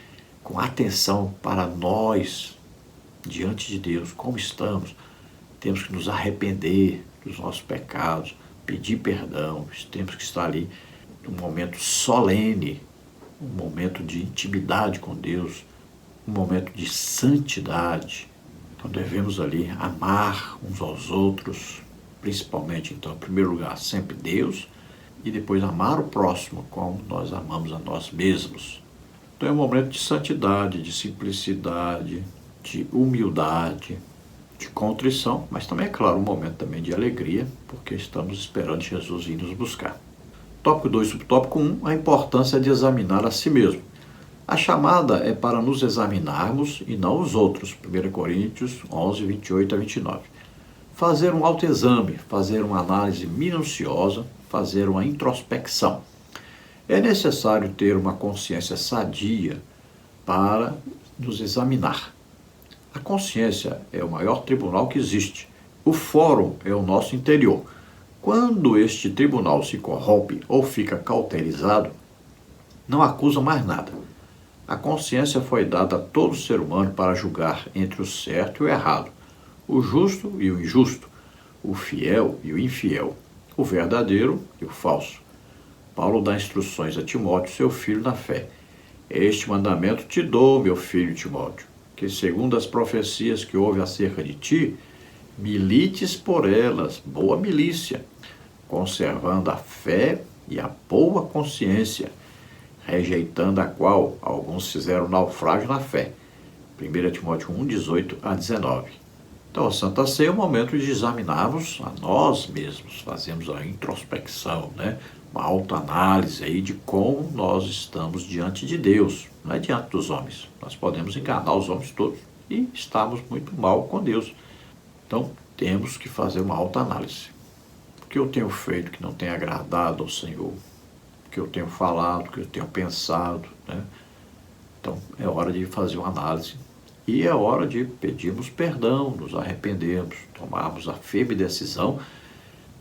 Speaker 1: com atenção para nós, diante de Deus, como estamos. Temos que nos arrepender dos nossos pecados, pedir perdão, temos que estar ali num momento solene, um momento de intimidade com Deus, um momento de santidade. Então devemos ali amar uns aos outros, principalmente, então, em primeiro lugar, sempre Deus, e depois amar o próximo como nós amamos a nós mesmos. Então é um momento de santidade, de simplicidade, de humildade, de contrição, mas também, é claro, um momento também de alegria, porque estamos esperando Jesus vir nos buscar. Tópico 2, subtópico 1, a importância de examinar a si mesmo. A chamada é para nos examinarmos e não os outros. 1 Coríntios 11, 28 a 29. Fazer um autoexame, fazer uma análise minuciosa, fazer uma introspecção. É necessário ter uma consciência sadia para nos examinar. A consciência é o maior tribunal que existe. O fórum é o nosso interior. Quando este tribunal se corrompe ou fica cauterizado, não acusa mais nada. A consciência foi dada a todo ser humano para julgar entre o certo e o errado, o justo e o injusto, o fiel e o infiel, o verdadeiro e o falso. Paulo dá instruções a Timóteo, seu filho na fé. Este mandamento te dou, meu filho Timóteo, que segundo as profecias que houve acerca de ti, milites por elas, boa milícia, conservando a fé e a boa consciência, rejeitando a qual alguns fizeram naufrágio na fé. 1 Timóteo 1, 18 a 19. Então, a Santa Ceia é o momento de examinarmos a nós mesmos, fazemos a introspecção, né? Uma autoanálise aí de como nós estamos diante de Deus, não é diante dos homens. Nós podemos enganar os homens todos e estamos muito mal com Deus. Então, temos que fazer uma autoanálise. O que eu tenho feito que não tem agradado ao Senhor? que eu tenho falado, que eu tenho pensado, né? Então é hora de fazer uma análise e é hora de pedirmos perdão, nos arrependermos, tomarmos a firme decisão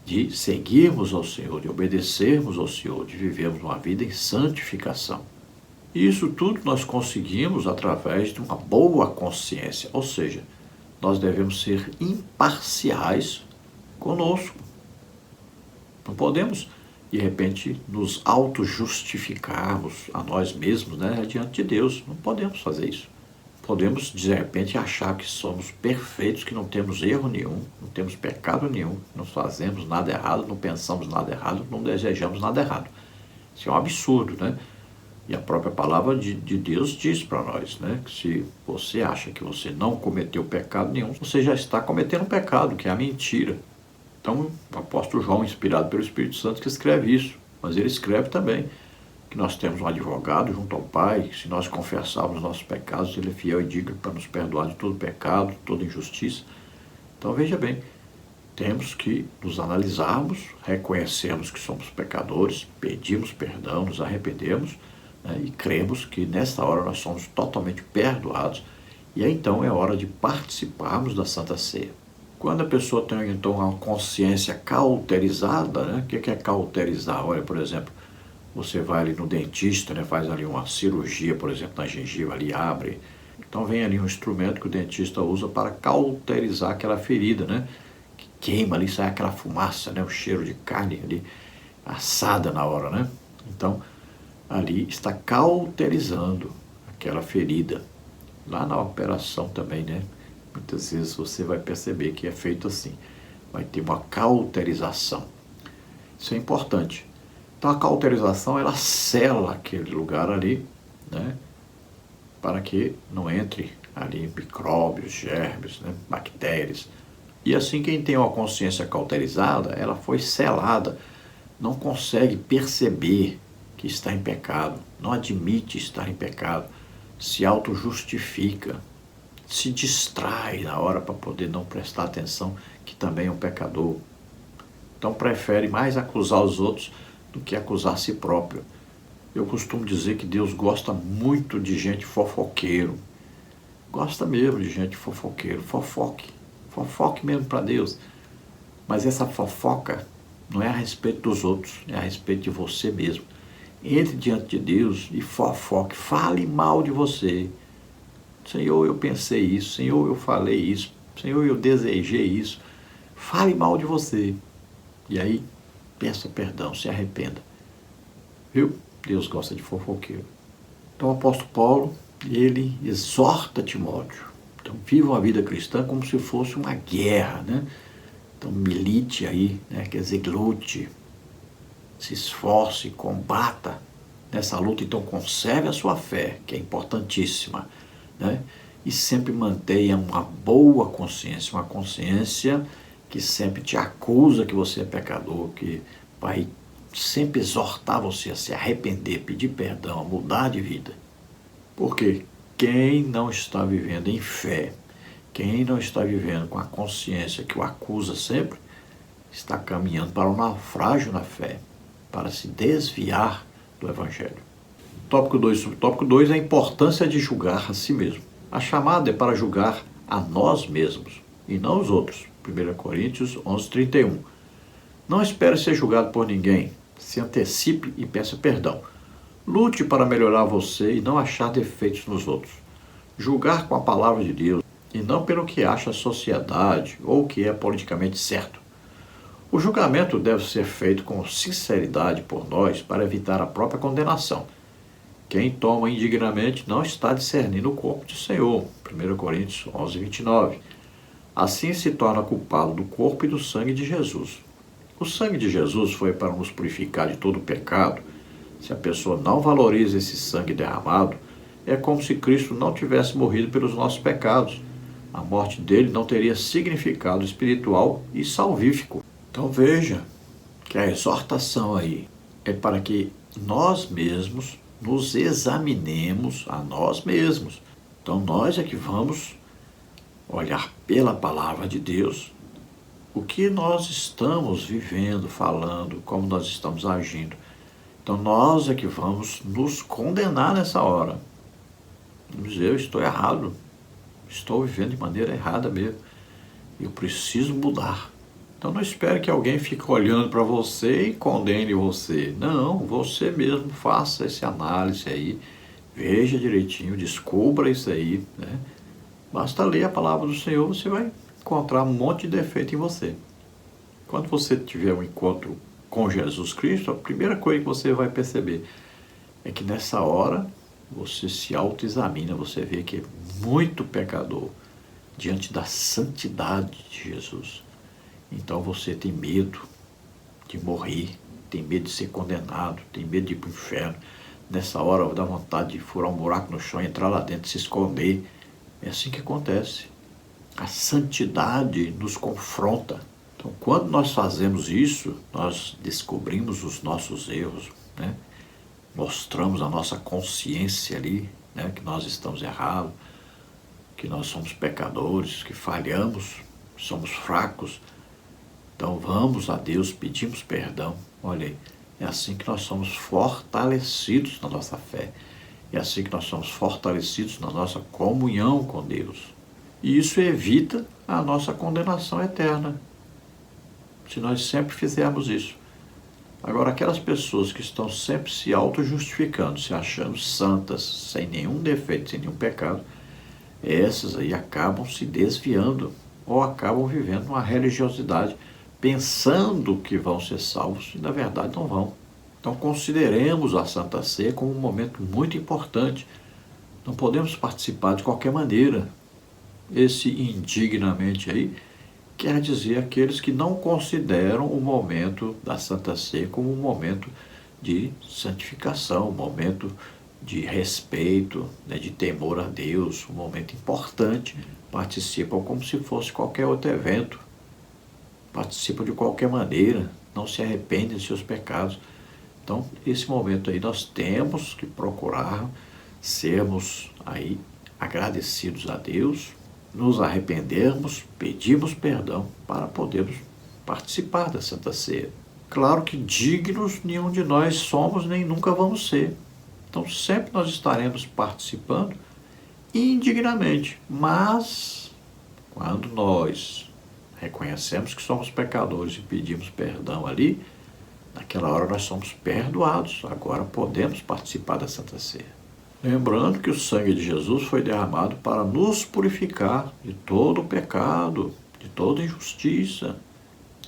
Speaker 1: de seguirmos ao Senhor, de obedecermos ao Senhor, de vivermos uma vida em santificação. E isso tudo nós conseguimos através de uma boa consciência, ou seja, nós devemos ser imparciais conosco. Não podemos, de repente, nos auto-justificarmos a nós mesmos, né, diante de Deus. Não podemos fazer isso. Podemos, de repente, achar que somos perfeitos, que não temos erro nenhum, não temos pecado nenhum, não fazemos nada errado, não pensamos nada errado, não desejamos nada errado. Isso é um absurdo, né? E a própria palavra de Deus diz para nós, né, que se você acha que você não cometeu pecado nenhum, você já está cometendo um pecado, que é a mentira. Então, o apóstolo João, inspirado pelo Espírito Santo, que escreve isso. Mas ele escreve também que nós temos um advogado junto ao Pai, que se nós confessarmos nossos pecados, ele é fiel e digno para nos perdoar de todo pecado, de toda injustiça. Então, veja bem, temos que nos analisarmos, reconhecermos que somos pecadores, pedimos perdão, nos arrependemos, né, e cremos que nessa hora nós somos totalmente perdoados. E aí, então é hora de participarmos da Santa Ceia. Quando a pessoa tem, então, uma consciência cauterizada, né? O que é cauterizar? Olha, por exemplo, você vai ali no dentista, né? Faz ali uma cirurgia, por exemplo, na gengiva, ali abre. Então vem ali um instrumento que o dentista usa para cauterizar aquela ferida, né? Que queima ali, sai aquela fumaça, né? O cheiro de carne ali assada na hora, né? Então, ali está cauterizando aquela ferida. Lá na operação também, né? Muitas vezes você vai perceber que é feito assim. Vai ter uma cauterização. Isso é importante. Então a cauterização, ela sela aquele lugar ali, né? Para que não entre ali micróbios, germes, né? Bactérias. E assim quem tem uma consciência cauterizada, ela foi selada, não consegue perceber que está em pecado, não admite estar em pecado, se auto-justifica, se distrai na hora para poder não prestar atenção que também é um pecador. Então prefere mais acusar os outros do que acusar a si próprio. Eu costumo dizer que Deus gosta muito de gente fofoqueiro. Gosta mesmo de gente fofoqueiro. Fofoque mesmo para Deus. Mas essa fofoca não é a respeito dos outros, é a respeito de você mesmo. Entre diante de Deus e fofoque, fale mal de você. Senhor, eu pensei isso. Senhor, eu falei isso. Senhor, eu desejei isso. Fale mal de você. E aí, peça perdão, se arrependa. Viu? Deus gosta de fofoqueiro. Então, o apóstolo Paulo, ele exorta Timóteo. Então, viva uma vida cristã como se fosse uma guerra, né? Então, milite aí, né? Quer dizer, lute. Se esforce, combata nessa luta. Então, conserve a sua fé, que é importantíssima, né? E sempre mantenha uma boa consciência, uma consciência que sempre te acusa que você é pecador, que vai sempre exortar você a se arrepender, pedir perdão, a mudar de vida. Porque quem não está vivendo em fé, quem não está vivendo com a consciência que o acusa sempre, está caminhando para um naufrágio na fé, para se desviar do Evangelho. Tópico 2, subtópico 2 é a importância de julgar a si mesmo. A chamada é para julgar a nós mesmos e não os outros. 1 Coríntios 11:31. Não espere ser julgado por ninguém. Se antecipe e peça perdão. Lute para melhorar você e não achar defeitos nos outros. Julgar com a palavra de Deus e não pelo que acha a sociedade ou o que é politicamente certo. O julgamento deve ser feito com sinceridade por nós para evitar a própria condenação. Quem toma indignamente não está discernindo o corpo do Senhor. 1 Coríntios 11:29. Assim se torna culpado do corpo e do sangue de Jesus. O sangue de Jesus foi para nos purificar de todo pecado. Se a pessoa não valoriza esse sangue derramado, é como se Cristo não tivesse morrido pelos nossos pecados. A morte dele não teria significado espiritual e salvífico. Então veja que a exortação aí é para que nós mesmos nos examinemos a nós mesmos. Então nós é que vamos olhar pela palavra de Deus o que nós estamos vivendo, falando, como nós estamos agindo. Então nós é que vamos nos condenar nessa hora. Vamos dizer, eu estou errado, estou vivendo de maneira errada mesmo, eu preciso mudar. Então não espere que alguém fique olhando para você e condene você. Não, você mesmo faça essa análise aí, veja direitinho, descubra isso aí, né? Basta ler a palavra do Senhor, você vai encontrar um monte de defeito em você. Quando você tiver um encontro com Jesus Cristo, a primeira coisa que você vai perceber é que nessa hora você se autoexamina, você vê que é muito pecador diante da santidade de Jesus. Então você tem medo de morrer, tem medo de ser condenado, tem medo de ir para o inferno. Nessa hora dá vontade de furar um buraco no chão, entrar lá dentro, se esconder. É assim que acontece. A santidade nos confronta. Então, quando nós fazemos isso, nós descobrimos os nossos erros, né? Mostramos a nossa consciência ali, né? Que nós estamos errados, que nós somos pecadores, que falhamos, somos fracos. Então vamos a Deus, pedimos perdão. Olha aí, é assim que nós somos fortalecidos na nossa fé. É assim que nós somos fortalecidos na nossa comunhão com Deus. E isso evita a nossa condenação eterna, se nós sempre fizermos isso. Agora, aquelas pessoas que estão sempre se auto-justificando, se achando santas, sem nenhum defeito, sem nenhum pecado, essas aí acabam se desviando ou acabam vivendo uma religiosidade, pensando que vão ser salvos e na verdade não vão. Então consideremos a Santa Ceia como um momento muito importante. Não podemos participar de qualquer maneira. Esse indignamente aí quer dizer aqueles que não consideram o momento da Santa Ceia como um momento de santificação, um momento de respeito, né, de temor a Deus, um momento importante. Participam como se fosse qualquer outro evento. Participam de qualquer maneira, não se arrependem de seus pecados. Então, esse momento aí nós temos que procurar sermos aí agradecidos a Deus, nos arrependermos, pedirmos perdão para podermos participar da Santa Ceia. Claro que dignos nenhum de nós somos nem nunca vamos ser. Então sempre nós estaremos participando indignamente, mas quando nós reconhecemos que somos pecadores e pedimos perdão ali, naquela hora nós somos perdoados, agora podemos participar da Santa Ceia. Lembrando que o sangue de Jesus foi derramado para nos purificar de todo o pecado, de toda injustiça.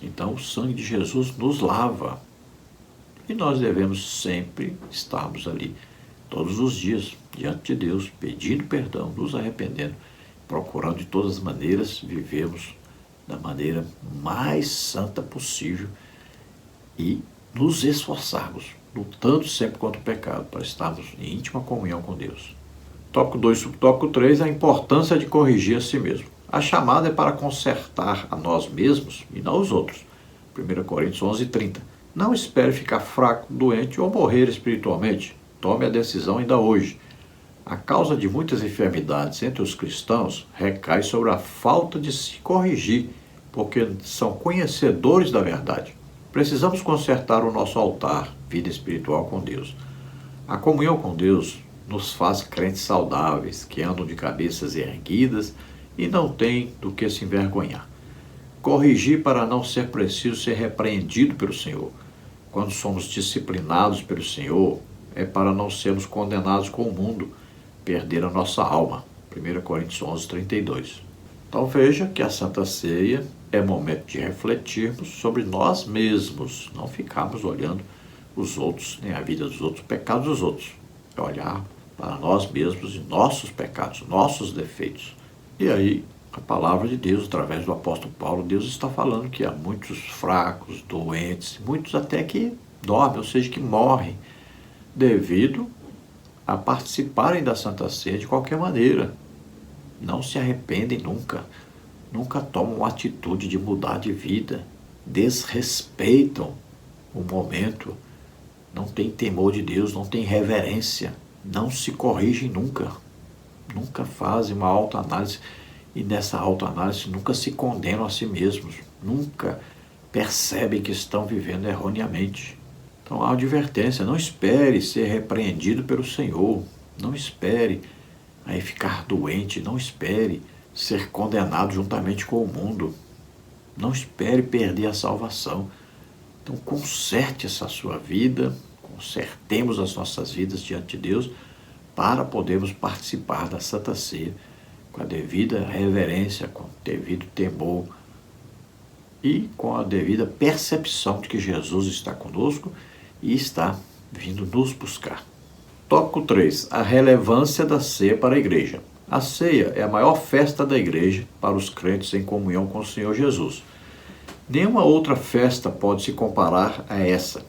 Speaker 1: Então o sangue de Jesus nos lava. E nós devemos sempre estarmos ali, todos os dias, diante de Deus, pedindo perdão, nos arrependendo, procurando de todas as maneiras vivermos da maneira mais santa possível e nos esforçarmos, lutando sempre contra o pecado, para estarmos em íntima comunhão com Deus. Tópico 2, subtópico 3, a importância de corrigir a si mesmo. A chamada é para consertar a nós mesmos e não os outros. 1 Coríntios 11:30. Não espere ficar fraco, doente ou morrer espiritualmente. Tome a decisão ainda hoje. A causa de muitas enfermidades entre os cristãos recai sobre a falta de se corrigir, porque são conhecedores da verdade. Precisamos consertar o nosso altar, vida espiritual com Deus. A comunhão com Deus nos faz crentes saudáveis, que andam de cabeças erguidas e não têm do que se envergonhar. Corrigir para não ser preciso ser repreendido pelo Senhor. Quando somos disciplinados pelo Senhor, é para não sermos condenados com o mundo, perder a nossa alma. 1 Coríntios 11:32. Então veja que a Santa Ceia é momento de refletirmos sobre nós mesmos, não ficarmos olhando os outros, nem a vida dos outros, os pecados dos outros. É olhar para nós mesmos e nossos pecados, nossos defeitos. E aí, a palavra de Deus, através do apóstolo Paulo, Deus está falando que há muitos fracos, doentes, muitos até que dormem, ou seja, que morrem, devido a participarem da Santa Ceia de qualquer maneira. Não se arrependem nunca, nunca tomam a atitude de mudar de vida, desrespeitam o momento, não têm temor de Deus, não têm reverência, não se corrigem nunca, nunca fazem uma autoanálise e nessa autoanálise nunca se condenam a si mesmos, nunca percebem que estão vivendo erroneamente. Então há uma advertência, não espere ser repreendido pelo Senhor, não espere aí ficar doente, não espere ser condenado juntamente com o mundo, não espere perder a salvação. Então conserte essa sua vida, consertemos as nossas vidas diante de Deus para podermos participar da Santa Ceia com a devida reverência, com o devido temor e com a devida percepção de que Jesus está conosco e está vindo nos buscar. Tópico 3. A relevância da ceia para a igreja. A ceia é a maior festa da igreja para os crentes em comunhão com o Senhor Jesus. Nenhuma outra festa pode se comparar a essa.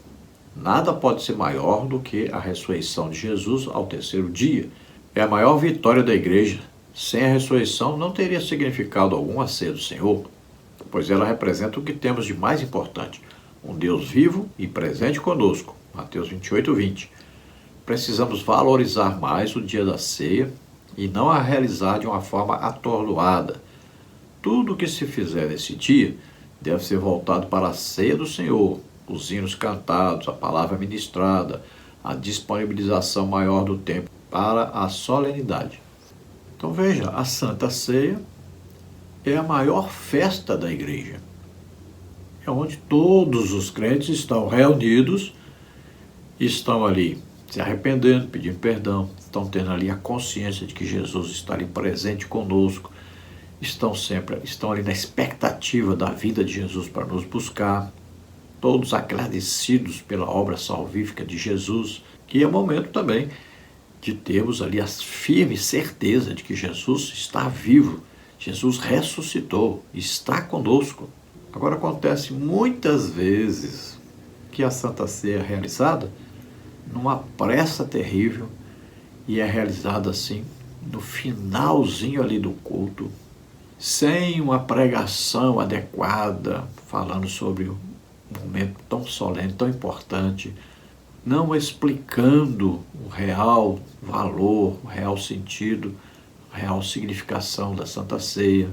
Speaker 1: Nada pode ser maior do que a ressurreição de Jesus ao terceiro dia. É a maior vitória da igreja. Sem a ressurreição não teria significado algum a ceia do Senhor, pois ela representa o que temos de mais importante, um Deus vivo e presente conosco. Mateus 28, 20. Precisamos valorizar mais o dia da ceia e não a realizar de uma forma atordoada. Tudo o que se fizer nesse dia deve ser voltado para a ceia do Senhor, os hinos cantados, a palavra ministrada, a disponibilização maior do tempo para a solenidade. Então veja, a Santa Ceia é a maior festa da igreja. É onde todos os crentes estão reunidos, estão ali se arrependendo, pedindo perdão, estão tendo ali a consciência de que Jesus está ali presente conosco, estão ali na expectativa da vida de Jesus para nos buscar, todos agradecidos pela obra salvífica de Jesus, que é momento também de termos ali a firme certeza de que Jesus está vivo, Jesus ressuscitou, está conosco. Agora acontece muitas vezes que a Santa Ceia é realizada numa pressa terrível e é realizada assim no finalzinho ali do culto, sem uma pregação adequada, falando sobre um momento tão solene, tão importante, não explicando o real valor, o real sentido, a real significação da Santa Ceia.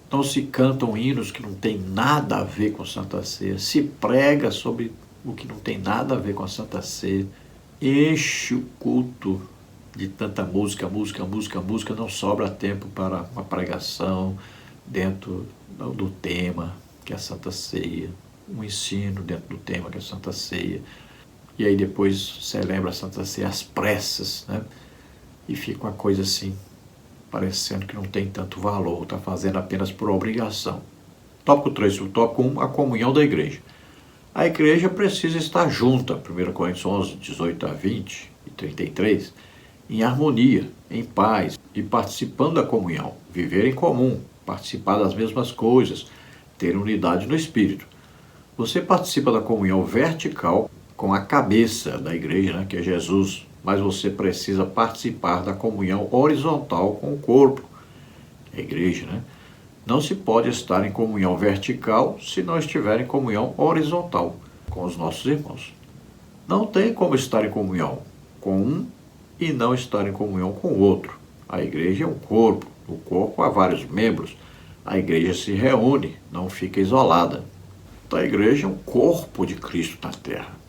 Speaker 1: Então se cantam hinos que não tem nada a ver com a Santa Ceia, se prega sobre o que não tem nada a ver com a Santa Ceia, enche o culto de tanta música, não sobra tempo para uma pregação dentro do tema que é a Santa Ceia, um ensino dentro do tema que é a Santa Ceia, e aí depois celebra a Santa Ceia às pressas, né? E fica uma coisa assim, parecendo que não tem tanto valor, está fazendo apenas por obrigação. Tópico 3, o tópico 1, a comunhão da igreja. A igreja precisa estar junta, 1 Coríntios 11, 18 a 20 e 33, em harmonia, em paz e participando da comunhão, viver em comum, participar das mesmas coisas, ter unidade no espírito. Você participa da comunhão vertical com a cabeça da igreja, né, que é Jesus, mas você precisa participar da comunhão horizontal com o corpo, a igreja, né? Não se pode estar em comunhão vertical se não estiver em comunhão horizontal com os nossos irmãos. Não tem como estar em comunhão com um e não estar em comunhão com o outro. A igreja é um corpo, o corpo há vários membros, a igreja se reúne, não fica isolada. Então a igreja é um corpo de Cristo na terra.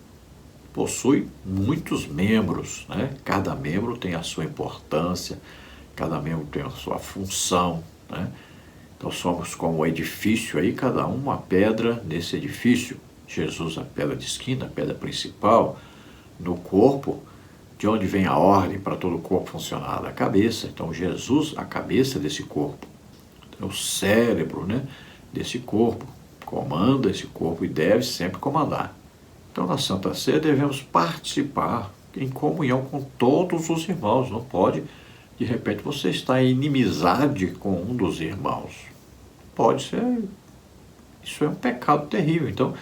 Speaker 1: Possui muitos membros, né? Cada membro tem a sua importância, cada membro tem a sua função, né? Então somos como um edifício aí, cada um uma pedra nesse edifício. Jesus a pedra de esquina, a pedra principal. No corpo, de onde vem a ordem para todo o corpo funcionar? Da cabeça. Então Jesus, a cabeça desse corpo. É o cérebro, né, desse corpo. Comanda esse corpo e deve sempre comandar. Então na Santa Ceia devemos participar em comunhão com todos os irmãos. Não pode, de repente, você estar em inimizade com um dos irmãos. Pode ser, isso é um pecado terrível. Então,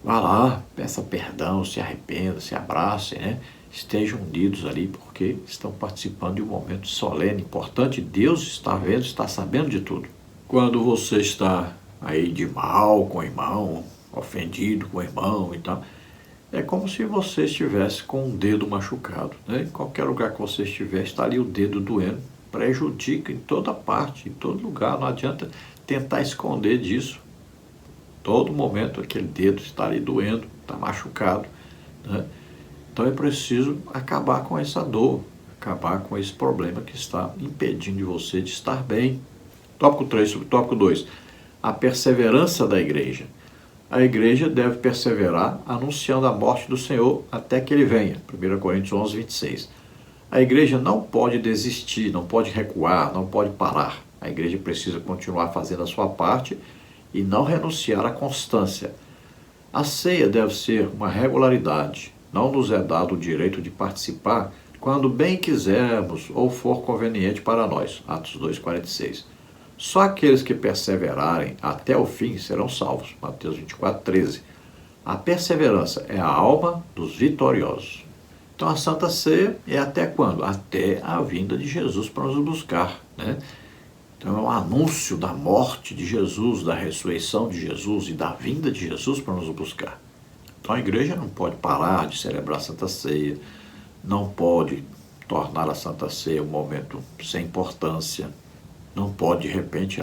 Speaker 1: vá lá, peça perdão, se arrependa, se abracem, né? Estejam unidos ali, porque estão participando de um momento solene, importante. Deus está vendo, está sabendo de tudo. Quando você está aí de mal com o irmão, ofendido com o irmão e tal, é como se você estivesse com um dedo machucado, né? Em qualquer lugar que você estiver, está ali o dedo doendo, prejudica em toda parte, em todo lugar, não adianta tentar esconder disso. Todo momento aquele dedo está ali doendo, está machucado, né? Então é preciso acabar com essa dor, acabar com esse problema que está impedindo de você de estar bem. Tópico 3, subtópico 2. A perseverança da igreja. A igreja deve perseverar anunciando a morte do Senhor até que ele venha. 1 Coríntios 11, 26. A igreja não pode desistir, não pode recuar, não pode parar. A igreja precisa continuar fazendo a sua parte e não renunciar à constância. A ceia deve ser uma regularidade. Não nos é dado o direito de participar quando bem quisermos ou for conveniente para nós. Atos 2,46. Só aqueles que perseverarem até o fim serão salvos. Mateus 24,13. A perseverança é a alma dos vitoriosos. Então a Santa Ceia é até quando? Até a vinda de Jesus para nos buscar, né? Então é um anúncio da morte de Jesus, da ressurreição de Jesus e da vinda de Jesus para nos buscar. Então a igreja não pode parar de celebrar a Santa Ceia, não pode tornar a Santa Ceia um momento sem importância, não pode de repente,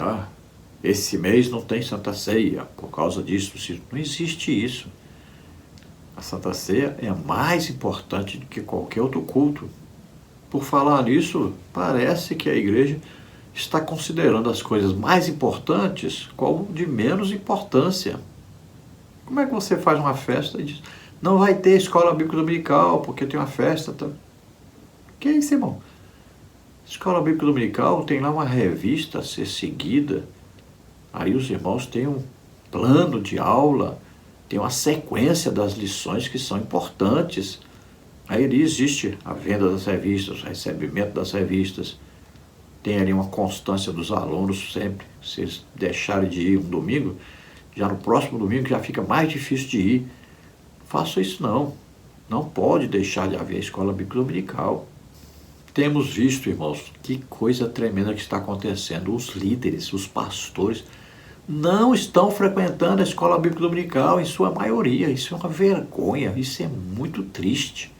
Speaker 1: esse mês não tem Santa Ceia por causa disso. Não existe isso. A Santa Ceia é mais importante do que qualquer outro culto. Por falar nisso, parece que a igreja está considerando as coisas mais importantes como de menos importância. Como é que você faz uma festa e diz, não vai ter escola bíblica dominical porque tem uma festa? Que é isso, irmão? Escola bíblica dominical tem lá uma revista a ser seguida. Aí os irmãos têm um plano de aula, tem uma sequência das lições que são importantes. Aí existe a venda das revistas, o recebimento das revistas. Tem ali uma constância dos alunos sempre. Se eles deixarem de ir um domingo, já no próximo domingo já fica mais difícil de ir. Faça isso não. Não pode deixar de haver a escola bíblica dominical. Temos visto, irmãos, que coisa tremenda que está acontecendo. Os líderes, os pastores, não estão frequentando a escola bíblica dominical, em sua maioria. Isso é uma vergonha, isso é muito triste.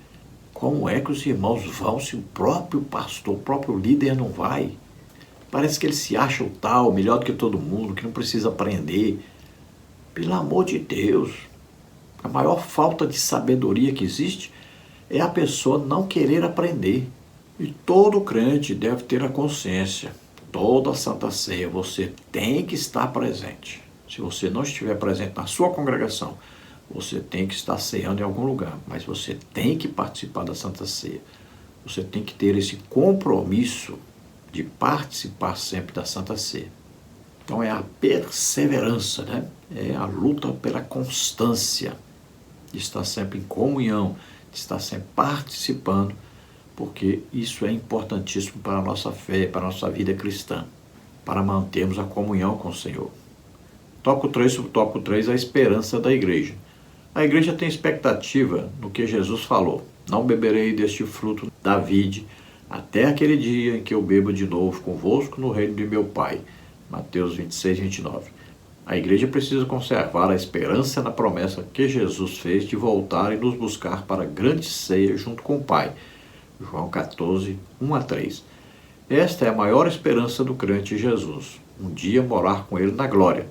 Speaker 1: Como é que os irmãos vão se o próprio pastor, o próprio líder não vai? Parece que ele se acha o tal, melhor do que todo mundo, que não precisa aprender. Pelo amor de Deus, a maior falta de sabedoria que existe é a pessoa não querer aprender. E todo crente deve ter a consciência, toda a Santa Ceia você tem que estar presente. Se você não estiver presente na sua congregação, você tem que estar ceando em algum lugar, mas você tem que participar da Santa Ceia. Você tem que ter esse compromisso de participar sempre da Santa Ceia. Então é a perseverança, né? É a luta pela constância, de estar sempre em comunhão, de estar sempre participando, porque isso é importantíssimo para a nossa fé, para a nossa vida cristã, para mantermos a comunhão com o Senhor. Tópico 3, subtópico 3, a esperança da igreja. A igreja tem expectativa no que Jesus falou. Não beberei deste fruto da vide até aquele dia em que eu beba de novo convosco no reino de meu Pai. Mateus 26, 29. A igreja precisa conservar a esperança na promessa que Jesus fez de voltar e nos buscar para a grande ceia junto com o Pai. João 14, 1 a 3. Esta é a maior esperança do crente em Jesus, um dia morar com ele na glória.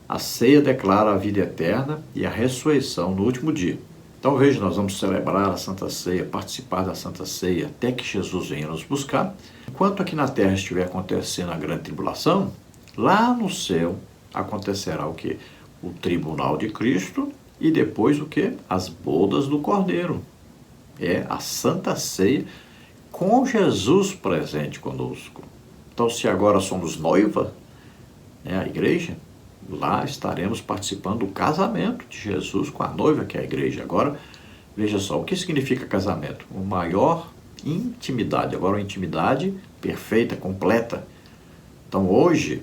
Speaker 1: A ceia declara a vida eterna e a ressurreição no último dia. Então veja, nós vamos celebrar a Santa Ceia, participar da Santa Ceia até que Jesus venha nos buscar. Enquanto aqui na terra estiver acontecendo a grande tribulação, lá no céu acontecerá o quê? O tribunal de Cristo e depois o quê? As bodas do Cordeiro. É a Santa Ceia com Jesus presente conosco. Então, se agora somos noiva, a igreja, lá estaremos participando do casamento de Jesus com a noiva, que é a igreja. Agora, veja só, o que significa casamento? Uma maior intimidade, agora uma intimidade perfeita, completa. Então, hoje,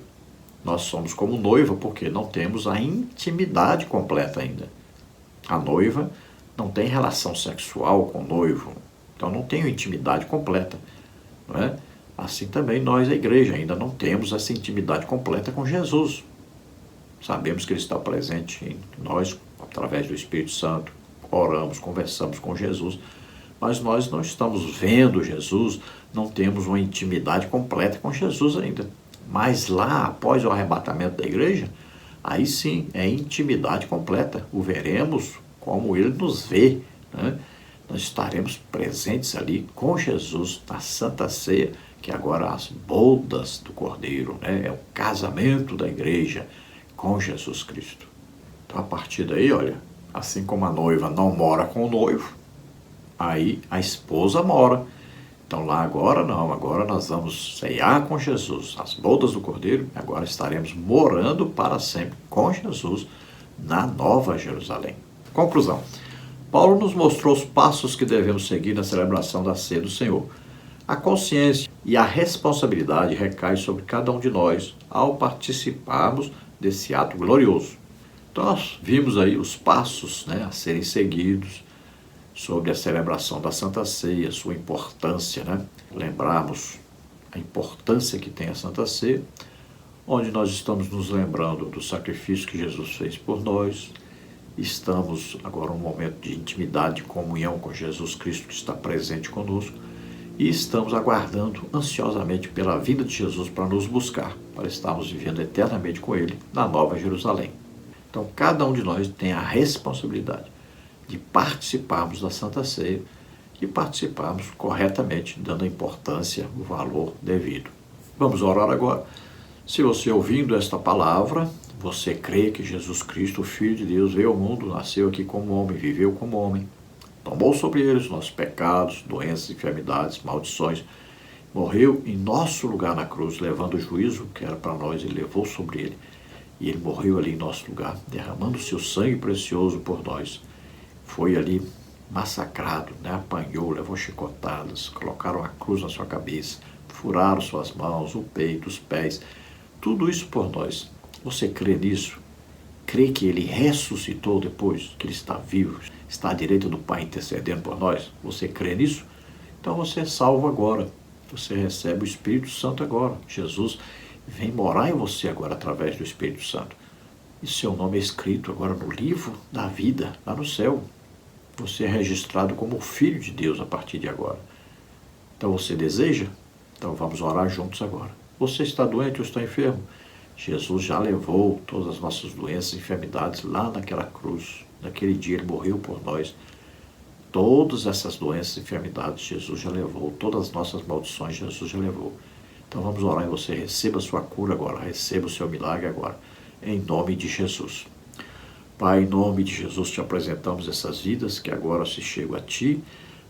Speaker 1: nós somos como noiva, porque não temos a intimidade completa ainda. A noiva não tem relação sexual com o noivo, então não tem intimidade completa, não é? Assim também nós, a igreja, ainda não temos essa intimidade completa com Jesus. Sabemos que Ele está presente em nós, através do Espírito Santo, oramos, conversamos com Jesus, mas nós não estamos vendo Jesus, não temos uma intimidade completa com Jesus ainda. Mas lá, após o arrebatamento da igreja, aí sim, é intimidade completa, o veremos como Ele nos vê, né? Nós estaremos presentes ali com Jesus na Santa Ceia, que agora as bodas do Cordeiro, né? É o casamento da igreja com Jesus Cristo. Então, a partir daí, olha, assim como a noiva não mora com o noivo, aí a esposa mora. Então lá agora não, agora nós vamos ceiar com Jesus, as bodas do Cordeiro, e agora estaremos morando para sempre com Jesus na Nova Jerusalém. Conclusão. Paulo nos mostrou os passos que devemos seguir na celebração da ceia do Senhor. A consciência e a responsabilidade recai sobre cada um de nós ao participarmos desse ato glorioso. Então nós vimos aí os passos, né, a serem seguidos sobre a celebração da Santa Ceia, sua importância, né? Lembrarmos a importância que tem a Santa Ceia, onde nós estamos nos lembrando do sacrifício que Jesus fez por nós. Estamos agora num momento de intimidade, de comunhão com Jesus Cristo que está presente conosco, e estamos aguardando ansiosamente pela vinda de Jesus para nos buscar, para estarmos vivendo eternamente com Ele na Nova Jerusalém. Então, cada um de nós tem a responsabilidade de participarmos da Santa Ceia e participarmos corretamente, dando a importância, o valor devido. Vamos orar agora. Se você ouvindo esta palavra, você crê que Jesus Cristo, o Filho de Deus, veio ao mundo, nasceu aqui como homem, viveu como homem, tomou sobre ele os nossos pecados, doenças, enfermidades, maldições, morreu em nosso lugar na cruz, levando o juízo que era para nós, ele levou sobre ele. E ele morreu ali em nosso lugar, derramando o seu sangue precioso por nós. Foi ali massacrado, né? Apanhou, levou chicotadas, colocaram a cruz na sua cabeça, furaram suas mãos, o peito, os pés, tudo isso por nós. Você crê nisso? Crê que ele ressuscitou depois, que ele está vivo, está à direita do Pai intercedendo por nós? Você crê nisso? Então você é salvo agora. Você recebe o Espírito Santo agora. Jesus vem morar em você agora através do Espírito Santo. E seu nome é escrito agora no livro da vida, lá no céu. Você é registrado como filho de Deus a partir de agora. Então você deseja? Então vamos orar juntos agora. Você está doente ou está enfermo? Jesus já levou todas as nossas doenças e enfermidades lá naquela cruz. Naquele dia ele morreu por nós. Todas essas doenças e enfermidades Jesus já levou. Todas as nossas maldições Jesus já levou. Então vamos orar e você receba a sua cura agora. Receba o seu milagre agora. Em nome de Jesus. Pai, em nome de Jesus te apresentamos essas vidas que agora se chegam a ti,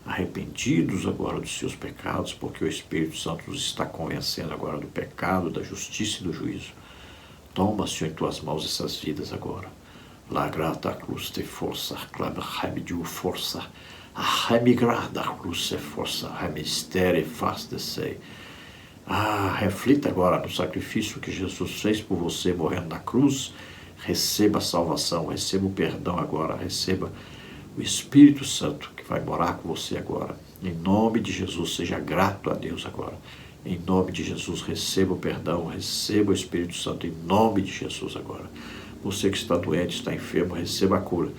Speaker 1: arrependidos agora dos seus pecados, porque o Espírito Santo nos está convencendo agora do pecado, da justiça e do juízo. Toma, Senhor, em tuas mãos essas vidas agora. La grata cruz te força, clama remidiu força, a remigrada cruz te força, remistere faz de sei. Reflita agora no sacrifício que Jesus fez por você morrendo na cruz. Receba a salvação, receba o perdão agora, receba o Espírito Santo que vai morar com você agora. Em nome de Jesus, seja grato a Deus agora. Em nome de Jesus, receba o perdão, receba o Espírito Santo em nome de Jesus agora. Você que está doente, está enfermo, receba a cura.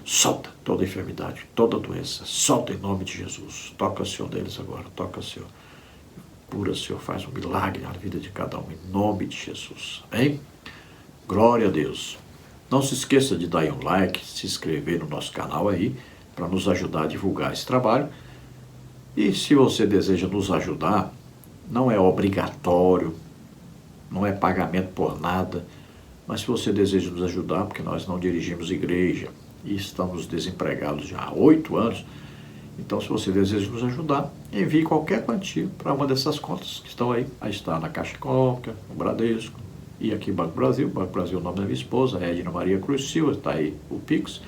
Speaker 1: Solta toda enfermidade, toda doença, solta em nome de Jesus. Toca, Senhor, deles agora, toca, Senhor. Cura, Senhor, faz um milagre na vida de cada um, em nome de Jesus. Amém? Glória a Deus. Não se esqueça de dar um like, se inscrever no nosso canal aí, para nos ajudar a divulgar esse trabalho. E se você deseja nos ajudar, não é obrigatório, não é pagamento por nada, mas se você deseja nos ajudar, porque nós não dirigimos igreja e estamos desempregados já há 8 anos, então se você deseja nos ajudar, envie qualquer quantia para uma dessas contas que estão aí. Aí está na Caixa Econômica, no Bradesco, e aqui Banco Brasil é o nome da minha esposa, Edna Maria Cruz Silva, está aí o Pix.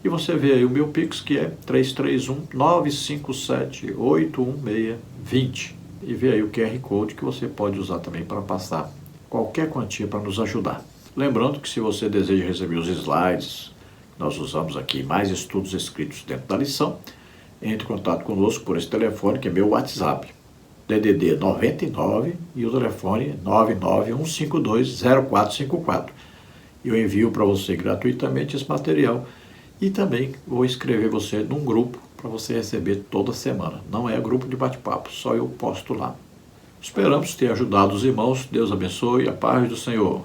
Speaker 1: E você vê aí o meu Pix, que é 331-957-816-20. E vê aí o QR Code que você pode usar também para passar qualquer quantia para nos ajudar. Lembrando que se você deseja receber os slides que nós usamos aqui, mais estudos escritos dentro da lição, entre em contato conosco por esse telefone, que é meu WhatsApp. DDD 99 e o telefone 991520454. Eu envio para você gratuitamente esse material e também vou inscrever você num grupo para você receber toda semana. Não é grupo de bate-papo, só eu posto lá. Esperamos ter ajudado os irmãos. Deus abençoe, a paz do Senhor.